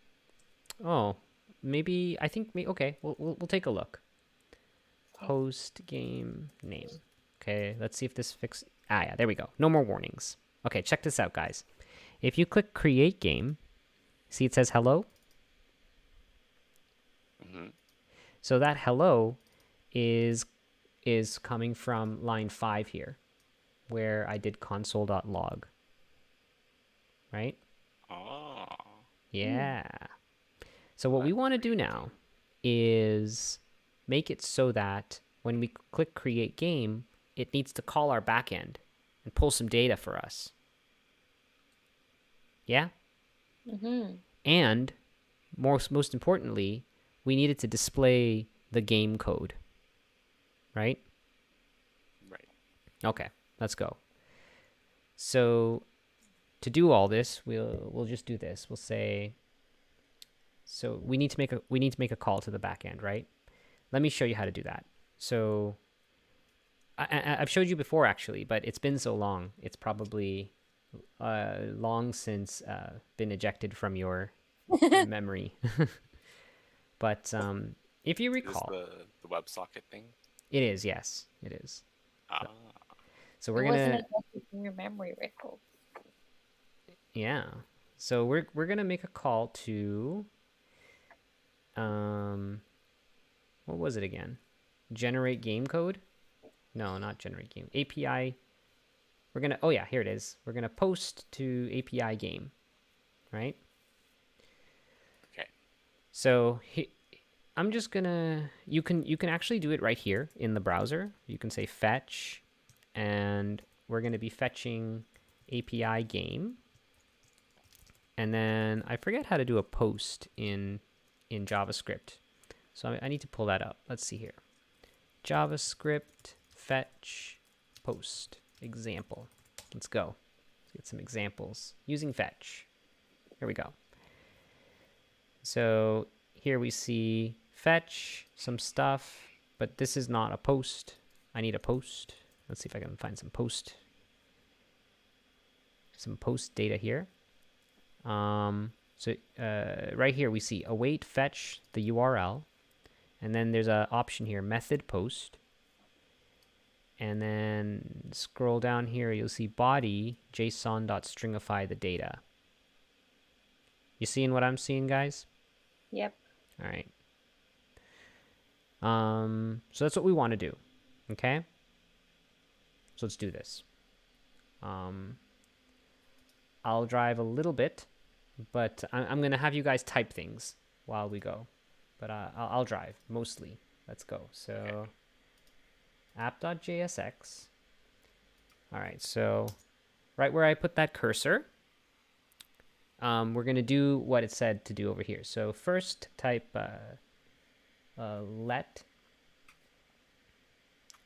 Oh, maybe, I think, okay, we'll take a look. Host game name. Okay, let's see if this yeah, there we go. No more warnings. Okay, check this out, guys. If you click create game, see it says hello? Mm-hmm. So that hello is coming from line 5 here, where I did console.log. Right? Oh. Yeah. So what we want to do now is make it so that when we click create game, it needs to call our backend and pull some data for us. Yeah? Mm-hmm. And most importantly, we needed to display the game code. Right? Right. Okay, let's go. So to do all this, we'll just do this. We'll say, so we need to make a call to the backend, right? Let me show you how to do that. So I've showed you before actually, but it's been so long. It's probably long since been ejected from your memory. But if you recall, is this the WebSocket thing? It is, yes, it is. Ah. So we're Wasn't gonna, ejected from your memory, Rickle. yeah. So we're gonna make a call to, what was it again? Generate game code? No, not generate game. API. We're gonna, oh yeah, here it is. We're gonna post to API game, right? Okay. So I'm just gonna, you can actually do it right here in the browser. You can say fetch, and we're gonna be fetching API game. And then I forget how to do a post in JavaScript. So I need to pull that up. Let's see here. JavaScript fetch post example. Let's go. Let's get some examples using fetch. Here we go. So here we see fetch some stuff, but this is not a post. I need a post. Let's see if I can find some post data here. So right here we see await fetch the URL, and then there's an option here, method post, and then scroll down here, you'll see body json.stringify the data. You seeing what I'm seeing, guys? Yep. All right. So that's what we want to do. Okay. So let's do this. I'll drive a little bit, but I'm going to have you guys type things while we go. But I'll drive mostly. Let's go. So app.jsx. All right. So right where I put that cursor, we're going to do what it said to do over here. So first type let.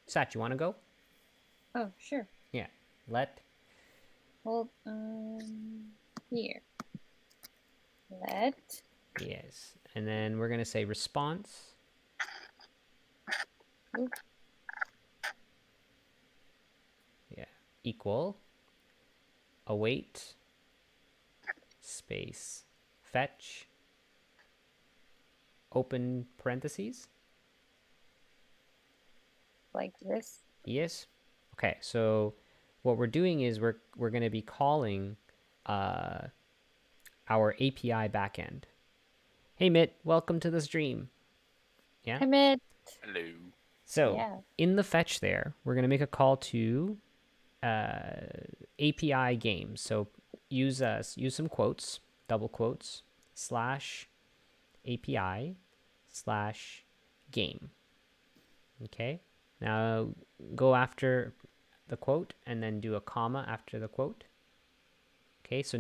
Sat, you want to go? Oh, sure. Yeah. Let. Hold here. Let. Yes. And then we're going to say response. Oop. Yeah. Equal. Await. Space. Fetch. Open parentheses. Like this. Yes. Okay. So what we're doing is we're going to be calling our API backend. Hey, Mitt, welcome to the stream. Yeah. Hi, Mitt. Hello. So Yeah. in the fetch there, we're going to make a call to API game. So use some quotes, double quotes, /API/game. Okay. Now go after the quote and then do a comma after the quote. Okay, so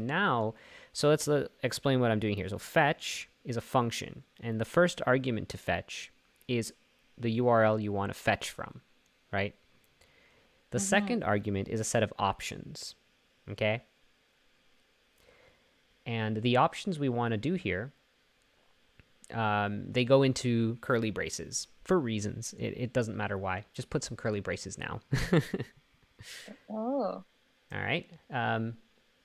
let's explain what I'm doing here. So fetch is a function, and the first argument to fetch is the URL you want to fetch from, right? The second argument is a set of options, okay? And the options we want to do here, they go into curly braces for reasons. It doesn't matter why. Just put some curly braces now. Oh. All right.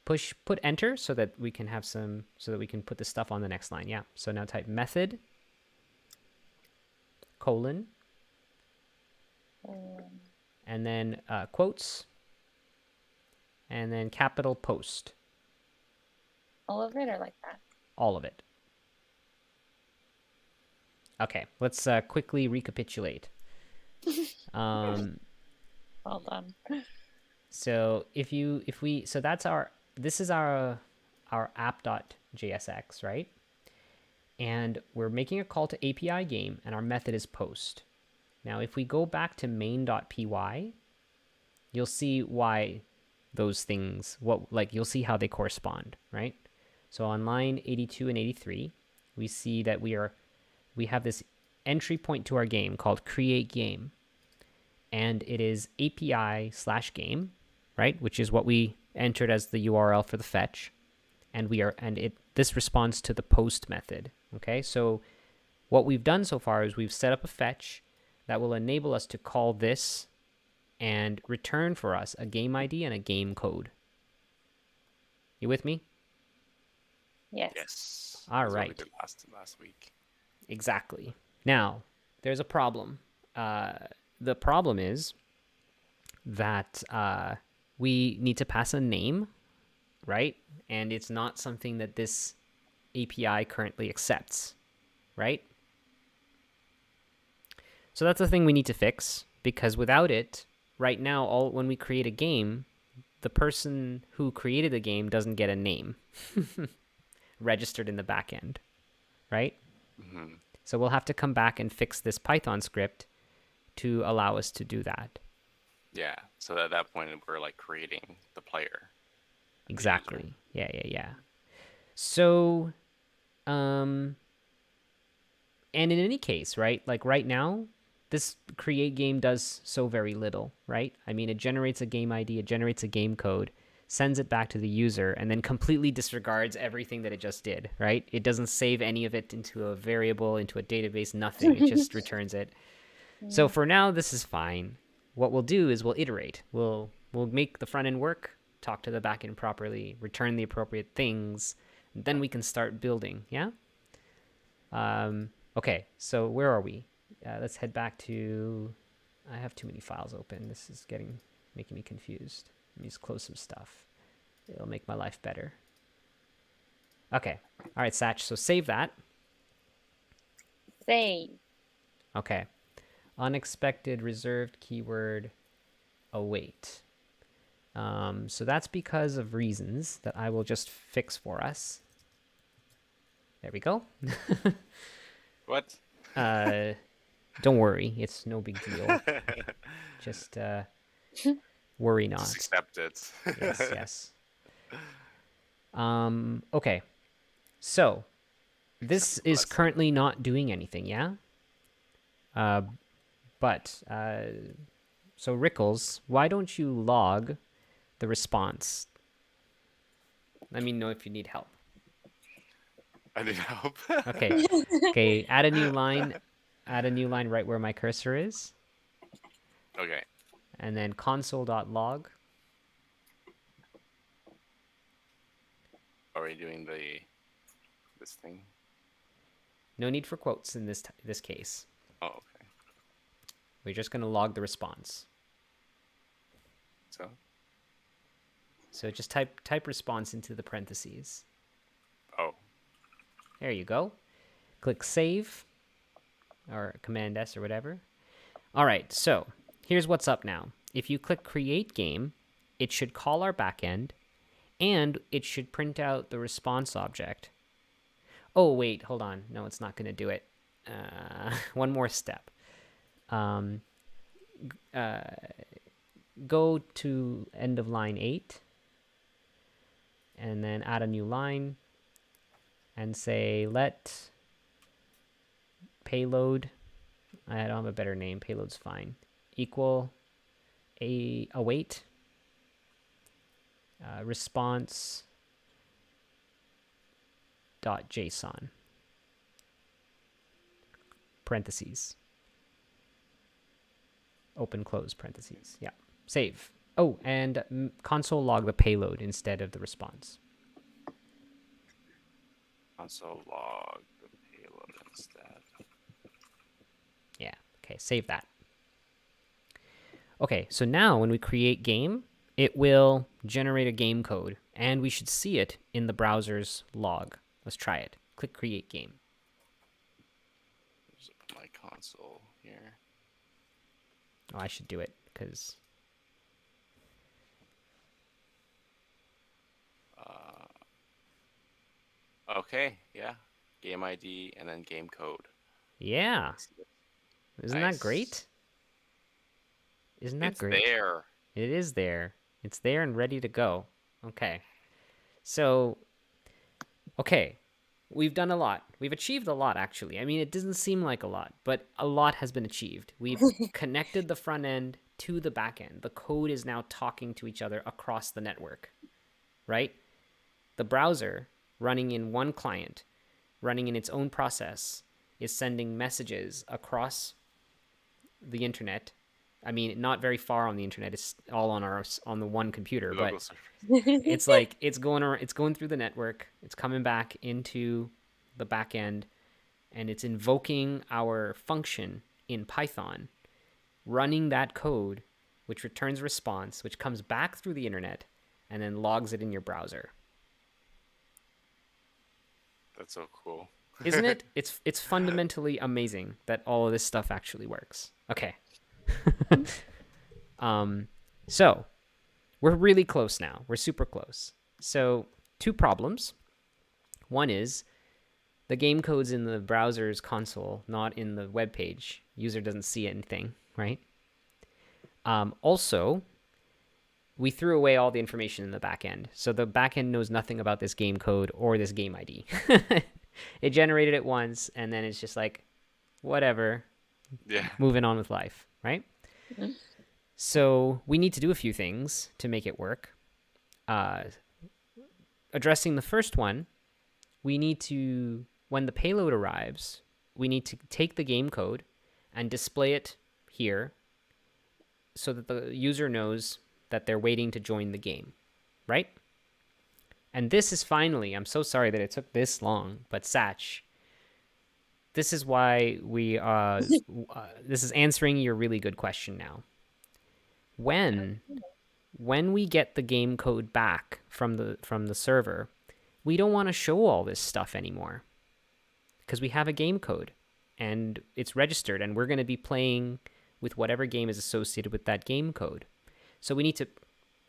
Put enter so that we can have so that we can put the stuff on the next line. Yeah. So now type method colon and then quotes and then capital post. All of it or like that? All of it. Okay. Let's quickly recapitulate. Well done. So this is our app.jsx, right? And we're making a call to API game, and our method is post. Now, if we go back to main.py, you'll see why those things, you'll see how they correspond, right? So on line 82 and 83, we see that we have this entry point to our game called create game, and it is API/game, right? Which is what we entered as the URL for the fetch, and this responds to the post method. Okay, so what we've done so far is we've set up a fetch that will enable us to call this and return for us a game ID and a game code. You with me? Yes. Yes. All That's what we right. did last week. Exactly. Now, there's a problem. The problem is that we need to pass a name, right? And it's not something that this API currently accepts, right? So that's the thing we need to fix, because without it, right now, when we create a game, the person who created the game doesn't get a name registered in the backend, right? Mm-hmm. So we'll have to come back and fix this Python script to allow us to do that. Yeah. So at that point, we're like creating the player. Exactly. Yeah. So, and in any case, right? Like right now, this create game does so very little, right? I mean, it generates a game ID, it generates a game code, sends it back to the user, and then completely disregards everything that it just did, right? It doesn't save any of it into a variable, into a database, nothing. It just returns it. So for now, this is fine. What we'll do is we'll iterate. We'll make the front end work, talk to the back end properly, return the appropriate things, and then we can start building. Yeah. Okay. So where are we? Let's head back to. I have too many files open. This is making me confused. Let me just close some stuff. It'll make my life better. Okay. All right, Satch. So save that. Save. Okay. Unexpected reserved keyword await. So that's because of reasons that I will just fix for us. There we go. What? Don't worry. It's no big deal. Just worry not. Just accept it. Yes. Okay. So this is currently not doing anything, yeah? But so Rickles, why don't you log the response? Let me know if you need help. I need help. Okay. Okay, add a new line. Add a new line right where my cursor is. Okay. And then console.log. Are we doing this thing? No need for quotes in this case. Oh, okay. We're just going to log the response. So just type response into the parentheses. Oh. There you go. Click save or Command S or whatever. All right, so here's what's up now. If you click create game, it should call our backend and it should print out the response object. Oh, wait, hold on. No, it's not going to do it. One more step. Go to end of line 8 and then add a new line and say let payload, I don't have a better name, payload's fine, equal await response dot JSON parentheses open close parentheses. Yeah, save. Oh, and console log the payload instead of the response. Console log the payload instead. Yeah, okay, save that. Okay, so now when we create game, it will generate a game code, and we should see it in the browser's log. Let's try it. Click create game. Just open my console here. Oh, I should do it because okay, yeah. Game ID and then game code. yeah, isn't Nice. that great? Isn't that It's great? there. It is there. It's there and ready to go. Okay. So, okay. We've done a lot. We've achieved a lot, actually. I mean, it doesn't seem like a lot, but a lot has been achieved. We've connected the front end to the back end. The code is now talking to each other across the network, right? The browser running in one client, running in its own process, is sending messages across the internet. I mean, not very far on the internet. It's all on the one computer, but it's like it's going through the network. It's coming back into the back end, and it's invoking our function in Python, running that code, which returns a response, which comes back through the internet, and then logs it in your browser. That's so cool. Isn't it? It's fundamentally amazing that all of this stuff actually works. Okay. So we're really close now. We're super close. So 2 problems. One is the game code's in the browser's console, not in the web page. User doesn't see anything, right? Also, we threw away all the information in the backend. So the backend knows nothing about this game code or this game ID. It generated it once, and then it's just like, whatever. Yeah. Moving on with life, right? Mhm. So we need to do a few things to make it work. Addressing the first one, we need to, when the payload arrives, we need to take the game code and display it here so that the user knows that they're waiting to join the game, right? And this is finally, I'm so sorry that it took this long, but Satch, this is why this is answering your really good question now. When we get the game code back from the server, we don't want to show all this stuff anymore because we have a game code and it's registered and we're going to be playing with whatever game is associated with that game code. So we need to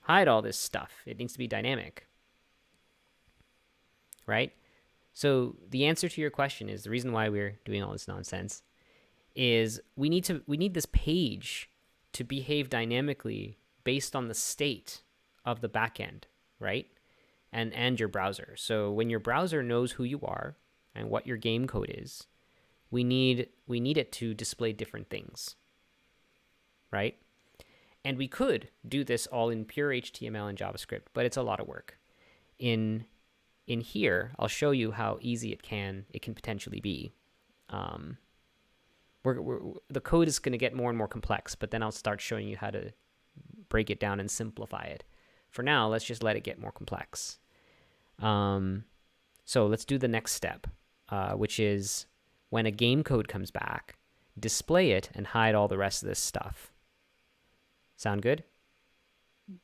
hide all this stuff. It needs to be dynamic, right? So the answer to your question is, the reason why we're doing all this nonsense is we need this page to behave dynamically based on the state of the backend, right? And your browser. So when your browser knows who you are and what your game code is, we need it to display different things, right? And we could do this all in pure HTML and JavaScript, but it's a lot of work. In here, I'll show you how easy it can potentially be. The code is going to get more and more complex, but then I'll start showing you how to break it down and simplify it. For now, let's just let it get more complex. So let's do the next step, which is when a game code comes back, display it and hide all the rest of this stuff. Sound good?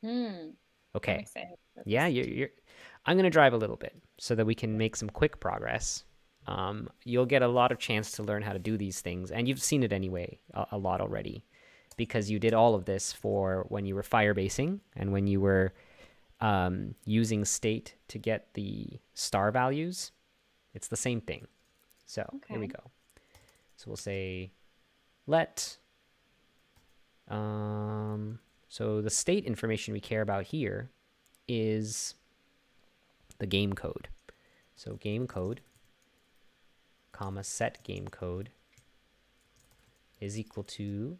Mm-hmm. Okay. Yeah, I'm going to drive a little bit so that we can make some quick progress. You'll get a lot of chance to learn how to do these things, and you've seen it anyway a lot already, because you did all of this for when you were firebasing and when you were using state to get the star values. It's the same thing. So Here we go. So we'll say let. So the state information we care about here is the game code. So game code, comma, set game code is equal to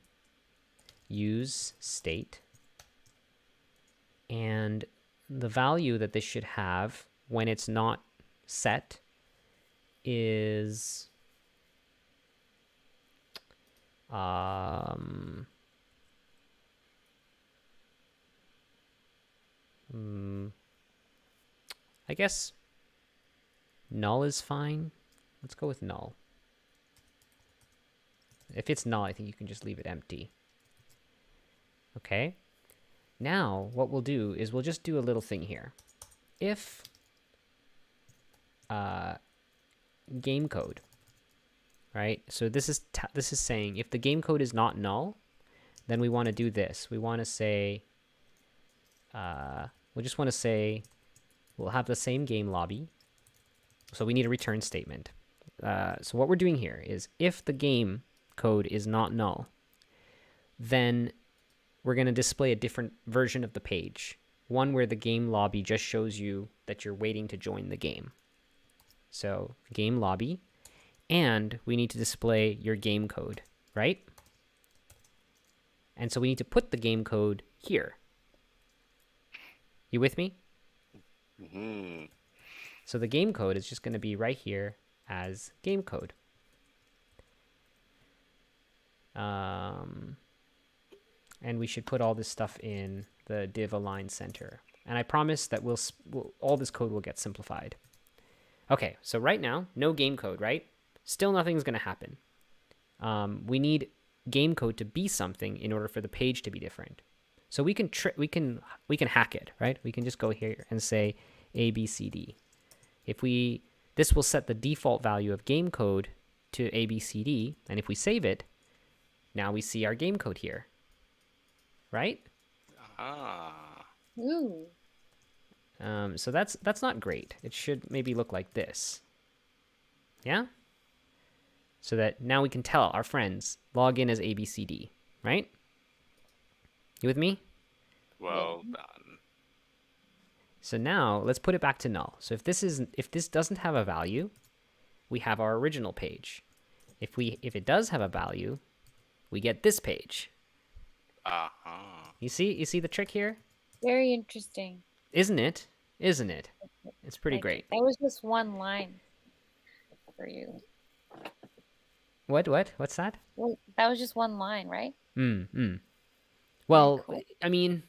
use state. And the value that this should have when it's not set is I guess null is fine. Let's go with null. If it's null, I think you can just leave it empty. Okay. Now, what we'll do is we'll just do a little thing here. If game code, right? So this is saying if the game code is not null, then we want to do this. We want to say, we just want to say, we'll have the same game lobby. So we need a return statement. So what we're doing here is if the game code is not null, then we're going to display a different version of the page. One where the game lobby just shows you that you're waiting to join the game. So game lobby, and we need to display your game code, right? And so we need to put the game code here. You with me? Mm-hmm. So the game code is just going to be right here as game code. And we should put all this stuff in the div align center. And I promise that all this code will get simplified. Okay, so right now, no game code, right? Still nothing's going to happen. We need game code to be something in order for the page to be different. So we can hack it, right? We can just go here and say ABCD. This will set the default value of game code to ABCD, and if we save it, now we see our game code here, right? Ooh. So that's not great. It should maybe look like this. Yeah? So that now we can tell our friends, log in as ABCD, right? You with me? Well done. So now let's put it back to null. So if this doesn't have a value, we have our original page. If it does have a value, we get this page. You see the trick here? Very interesting. Isn't it? It's pretty great. That was just one line for you. What's that? Well, that was just one line, right? Very Very Well, cool. I mean,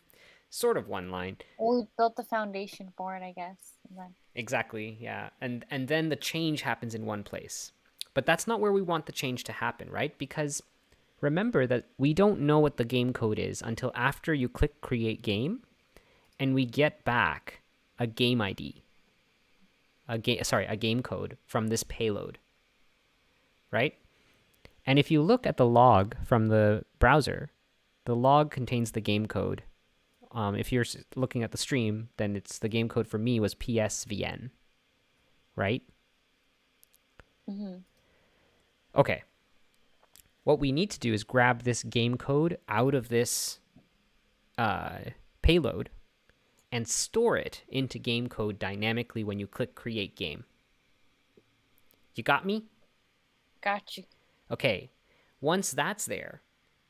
sort of one line. Well, we built the foundation for it, I guess. And then... Exactly, yeah. And then the change happens in one place. But that's not where we want the change to happen, right? Because remember that we don't know what the game code is until after you click create game and we get back a game ID. A game code from this payload. Right? And if you look at the log from the browser, the log contains the game code. If you're looking at the stream, then it's the game code for me was PSVN, right? Okay. What we need to do is grab this game code out of this payload and store it into game code dynamically when you click create game. You got me? Got you. Okay. Once that's there,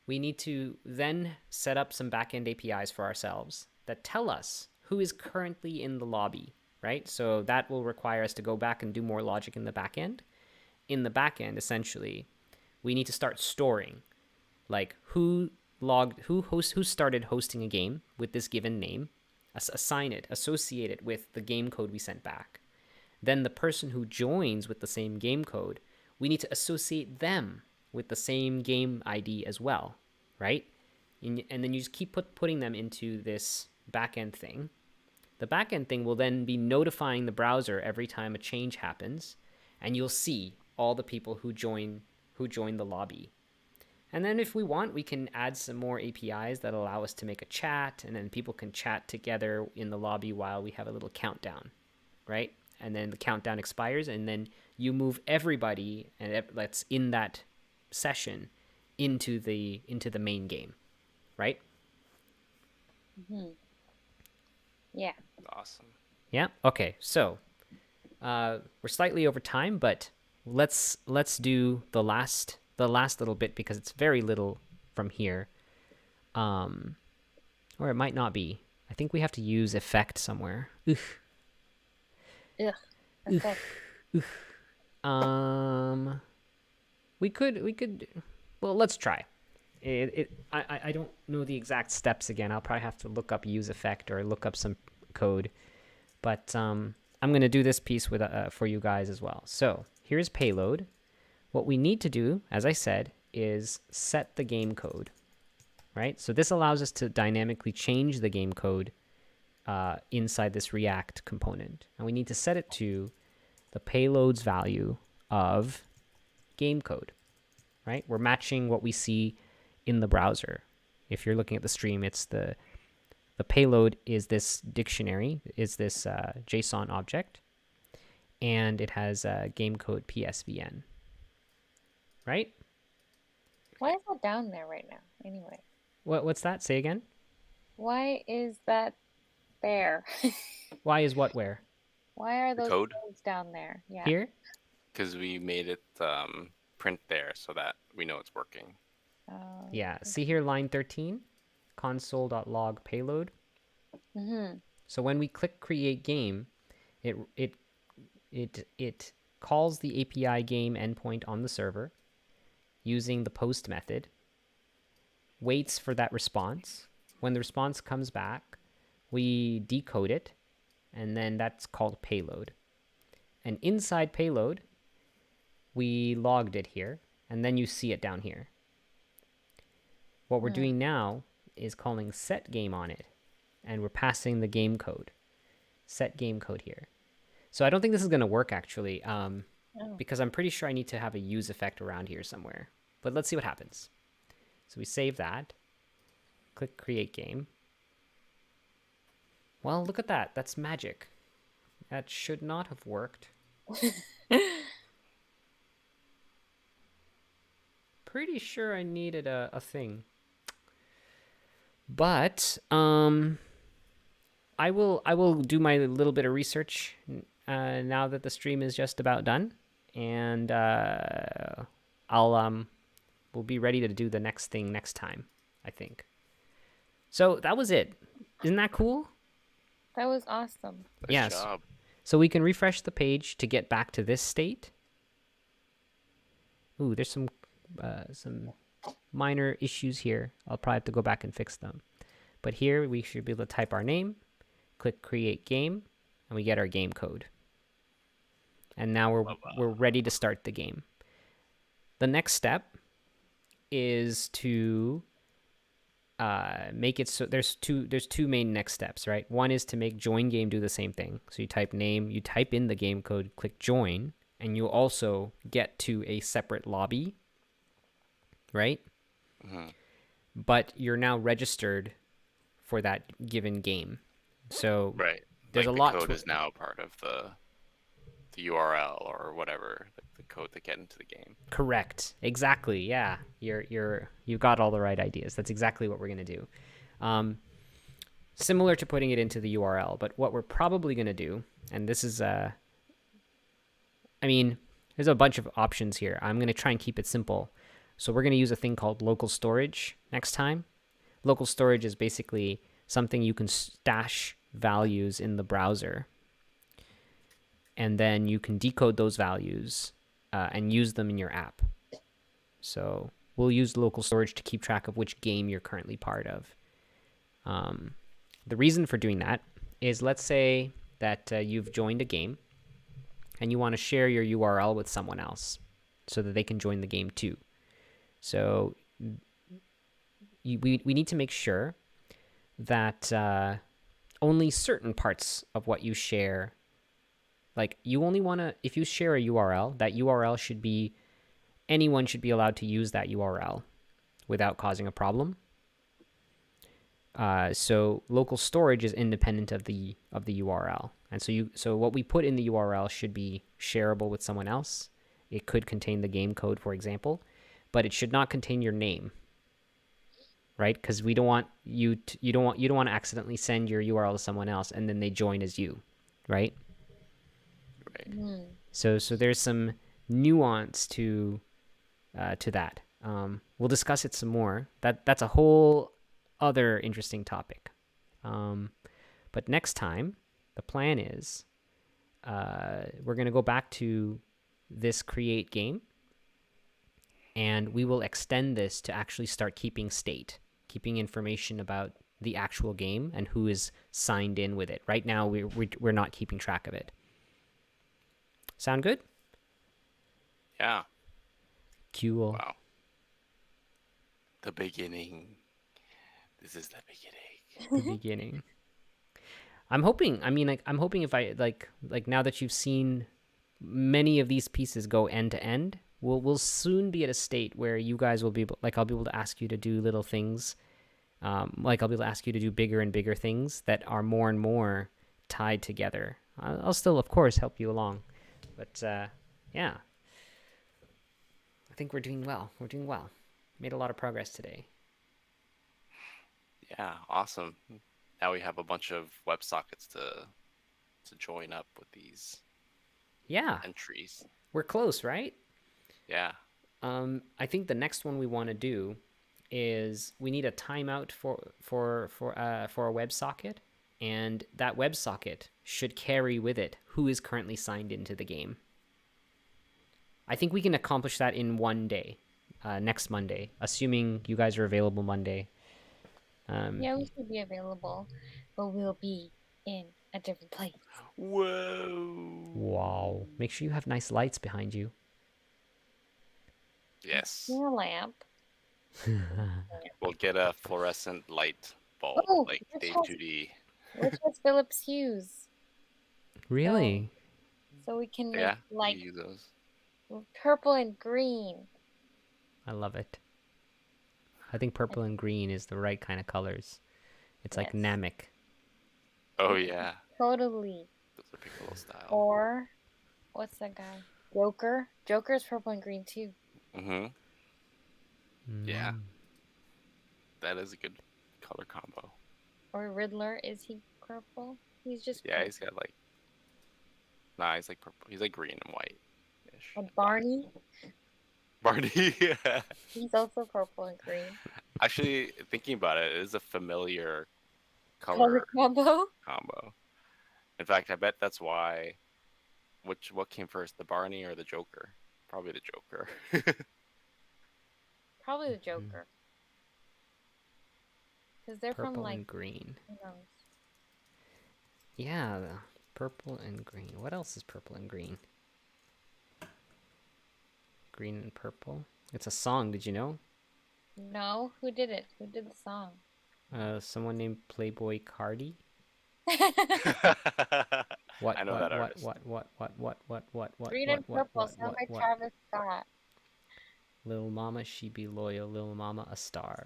we need to then set up some backend APIs for ourselves that tell us who is currently in the lobby, right? So that will require us to go back and do more logic in the backend. In the backend, essentially, we need to start storing, like who started hosting a game with this given name, assign it, associate it with the game code we sent back. Then the person who joins with the same game code, we need to associate them with the same game ID as well, right? And then you just keep putting them into this backend thing. The backend thing will then be notifying the browser every time a change happens, and you'll see all the people who join the lobby. And then if we want, we can add some more APIs that allow us to make a chat, and then people can chat together in the lobby while we have a little countdown, right? And then the countdown expires, and then you move everybody that's in that session into the main game, right? Yeah. Awesome. Yeah. Okay. So we're slightly over time, but let's do the last little bit because it's very little from here, or it might not be. I think we have to use effect somewhere. Ugh. Okay. We could. Well, let's try. I don't know the exact steps again. I'll probably have to look up use effect or look up some code, but I'm gonna do this piece with for you guys as well. So here's payload. What we need to do, as I said, is set the game code, right? So this allows us to dynamically change the game code inside this React component, and we need to set it to the payload's value of game code, right? We're matching what we see in the browser. If you're looking at the stream, it's the payload is this dictionary, is this JSON object, and it has game code PSVN, right? Why is that down there right now? Anyway. What's that? Say again. Why is that there? Why is what where? Why are those code codes down there? Yeah. Here? Because we made it print there so that we know it's working. Yeah. See here, line 13, console.log payload. So when we click create game, it calls the API game endpoint on the server using the post method, waits for that response. When the response comes back, we decode it, and then that's called payload. And inside payload, we logged it here, and then you see it down here. What we're doing now is calling set game on it, and we're passing the game code, set game code here. So I don't think this is going to work actually, because I'm pretty sure I need to have a use effect around here somewhere. But let's see what happens. So we save that, click create game. Well, look at that. That's magic. That should not have worked. Pretty sure I needed a thing. But I will do my little bit of research now that the stream is just about done, and we'll be ready to do the next thing next time, I think. So that was it. Isn't that cool? That was awesome. Nice job. So we can refresh the page to get back to this state. Ooh, there's some some minor issues here. I'll probably have to go back and fix them. But here we should be able to type our name, click create game, and we get our game code. And now we're ready to start the game. The next step is to make it so there's two main next steps, right? One is to make join game do the same thing. So you type name, you type in the game code, click join, and you'll also get to a separate lobby, right? Mm-hmm. But you're now registered for that given game. So Right. there's like a lot the code to is now part of the URL or whatever, the code to get into the game. Correct. Exactly. Yeah. You've got all the right ideas. That's exactly what we're going to do. Similar to putting it into the URL, but what we're probably going to do, and this is there's a bunch of options here. I'm going to try and keep it simple. So we're going to use a thing called local storage next time. Local storage is basically something you can stash values in the browser, and then you can decode those values and use them in your app. So we'll use local storage to keep track of which game you're currently part of. The reason for doing that is, let's say that you've joined a game and you want to share your URL with someone else so that they can join the game too. So we need to make sure that only certain parts of what you share, like you only want to, if you share a URL, that URL should be, anyone should be allowed to use that URL without causing a problem. So local storage is independent of the URL, and so what we put in the URL should be shareable with someone else. It could contain the game code, for example, but it should not contain your name, right? Because we don't want you don't want to accidentally send your URL to someone else and then they join as you, right? Right. Mm. So there's some nuance to that. We'll discuss it some more. That's a whole other interesting topic. But next time, the plan is we're going to go back to this create game, and we will extend this to actually start keeping information about the actual game and who is signed in with it. Right now, we're not keeping track of it. Sound good? Yeah. Cool. Wow. The beginning. This is the beginning. The beginning. I'm hoping if I like now that you've seen many of these pieces go end to end, we'll soon be at a state where you guys will be able, like I'll be able to ask you to do little things, like I'll be able to ask you to do bigger and bigger things that are more and more tied together. I'll still, of course, help you along, but yeah, I think we're doing well. Made a lot of progress today. Yeah, awesome. Now we have a bunch of WebSockets to join up with these entries. We're close, right? Yeah. I think the next one we want to do is we need a timeout for a WebSocket, and that WebSocket should carry with it who is currently signed into the game. I think we can accomplish that in one day, next Monday, assuming you guys are available Monday. Yeah, we should be available, but we'll be in a different place. Whoa. Wow. Make sure you have nice lights behind you. Yes. Yeah, lamp. We'll get a fluorescent light bulb, like Dave Judy. Which has Philips Hues. Really? So we can make Yeah, like you use those. purple and green. I love it. I think purple and green is the right kind of colors. It's like Yes. Namek. Oh yeah. Totally. Those are Piccolo style. Or what's that guy? Joker. Joker's purple and green too. Mm-hmm. Yeah. Mm. That is a good color combo. Or Riddler, is he purple? He's just Yeah, he's got like. Nah, he's like purple. He's like green and white. And Barney, Barney. Yeah. he's also purple and green. Actually, thinking about it, it is a familiar Color combo. combo. In fact, I bet that's why. What came first, the Barney or the Joker? Probably the Joker. Probably the Mhm. Joker. Because they're from Purple like, and green. who knows? Yeah, the purple and green. What else is purple and green? Green and purple. It's a song. Did you know? No, who did it? Who did the song? Someone named Playboy Cardi. I know that artist. What? Green and Purple, sung by Travis Scott. Little mama, she be loyal. Little mama, a star.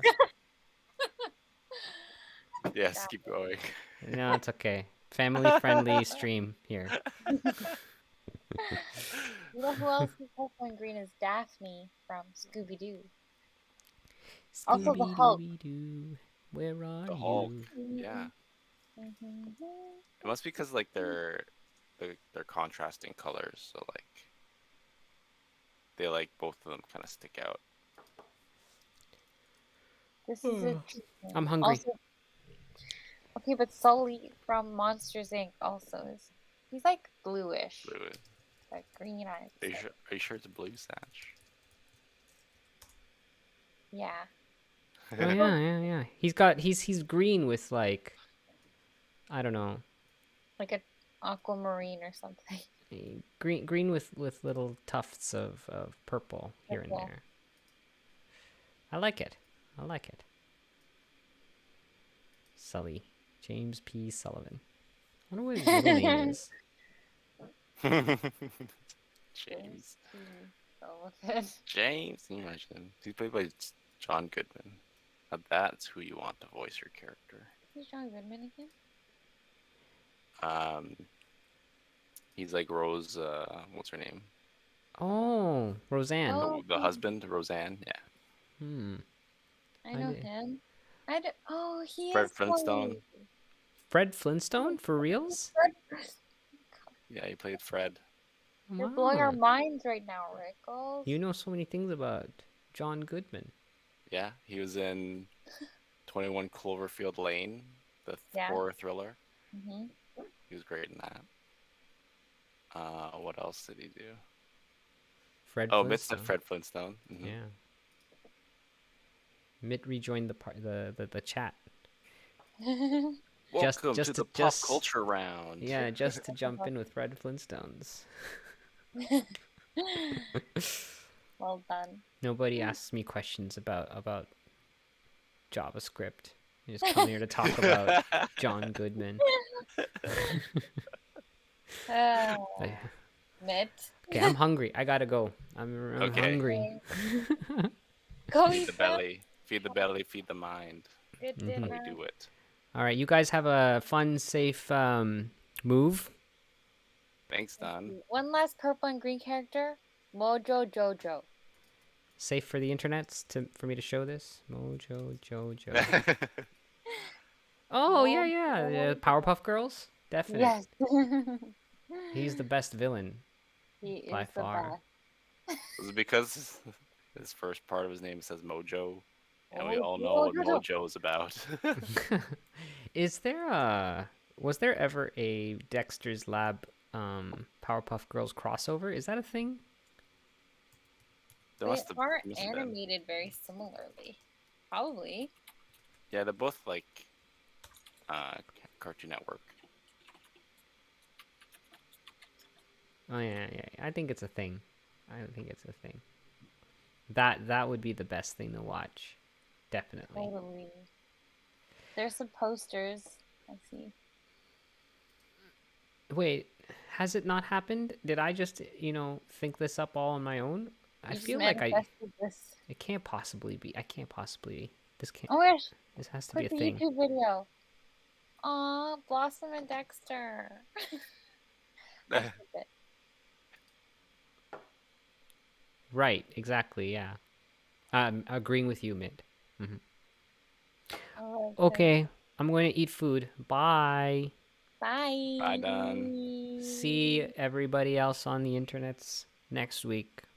Yes, Stop keep going. No, it's okay. Family-friendly stream here. You know who else is purple and green is Daphne from Scooby Doo. Also the Hulk. Scooby-Dooby-Doo, where are The Hulk. you? Yeah. Mhm. It must be because like they're contrasting colors, so like they like both of them kind of stick out. This is it. I'm hungry. Also, okay, but Sully from Monsters Inc. also is. He's like bluish, Blue. like green eyes. Are you sure it's a blue Satch? Yeah. Oh yeah. He's green with like, I don't know, Like an aquamarine or something. green with little tufts of purple here and Purple. there. I like it. Sully. James P. Sullivan. I wonder what his middle name is. James. So good. James, can you imagine? He's played by John Goodman. Now that's who you want to voice your character. Who's John Goodman again? He's like Rose. What's her name? Oh, Roseanne. Oh. The husband, Roseanne. Yeah. I know did- him. Oh, he Fred is Flintstone. Chloe. Fred Flintstone for reals? Yeah, he played Fred. You're blowing our Wow. minds right now, Rickles. You know so many things about John Goodman. Yeah, he was in 21 Cloverfield Lane, the Yeah. horror thriller. Hmm. He was great in that. What else did he do? Fred Oh, Mitt Flintstone. said Fred Flintstone. Mhm. Yeah. Mitt rejoined the chat. Welcome just to to- the just- pop culture round. Yeah, just to jump in with Fred Flintstones. Well done. Nobody asks me questions about JavaScript. You just come here to talk about John Goodman. Uh, I- Mitt. Okay, I'm hungry. I gotta go. I'm Okay. hungry. Go Feed eat the some. belly. Feed the belly, feed the mind. Good Mhm. dinner. We do it. All right, you guys have a fun, safe move. Thanks, Don. One last purple and green character. Mojo Jojo. Safe for the internets for me to show this. Mojo Jojo. Oh yeah. The Powerpuff Girls, definitely. Yes. He's the best villain. He is by the far. best. Was it because his first part of his name says Mojo? And we Oh, all know what Mojo. Mojo is about. Was there ever a Dexter's Lab Powerpuff Girls crossover? Is that a thing? There They must have, are must have been. animated very similarly. Probably. Yeah, they're both like Cartoon Network. Oh yeah. I think it's a thing. That would be the best thing to watch. Definitely. Totally. There's some posters. I see. Wait, has it not happened? Did I just, think this up all on my own? I You just feel like manifested this. it can't possibly be. This can't. Oh my gosh. This has to be Quick a thing. YouTube video. Aw, Blossom and Dexter. That's it. Right, exactly, yeah. I'm agreeing with you, Mint. All right, Okay, I'm going to eat food. Bye. Bye. Bye, Don. See everybody else on the internets next week.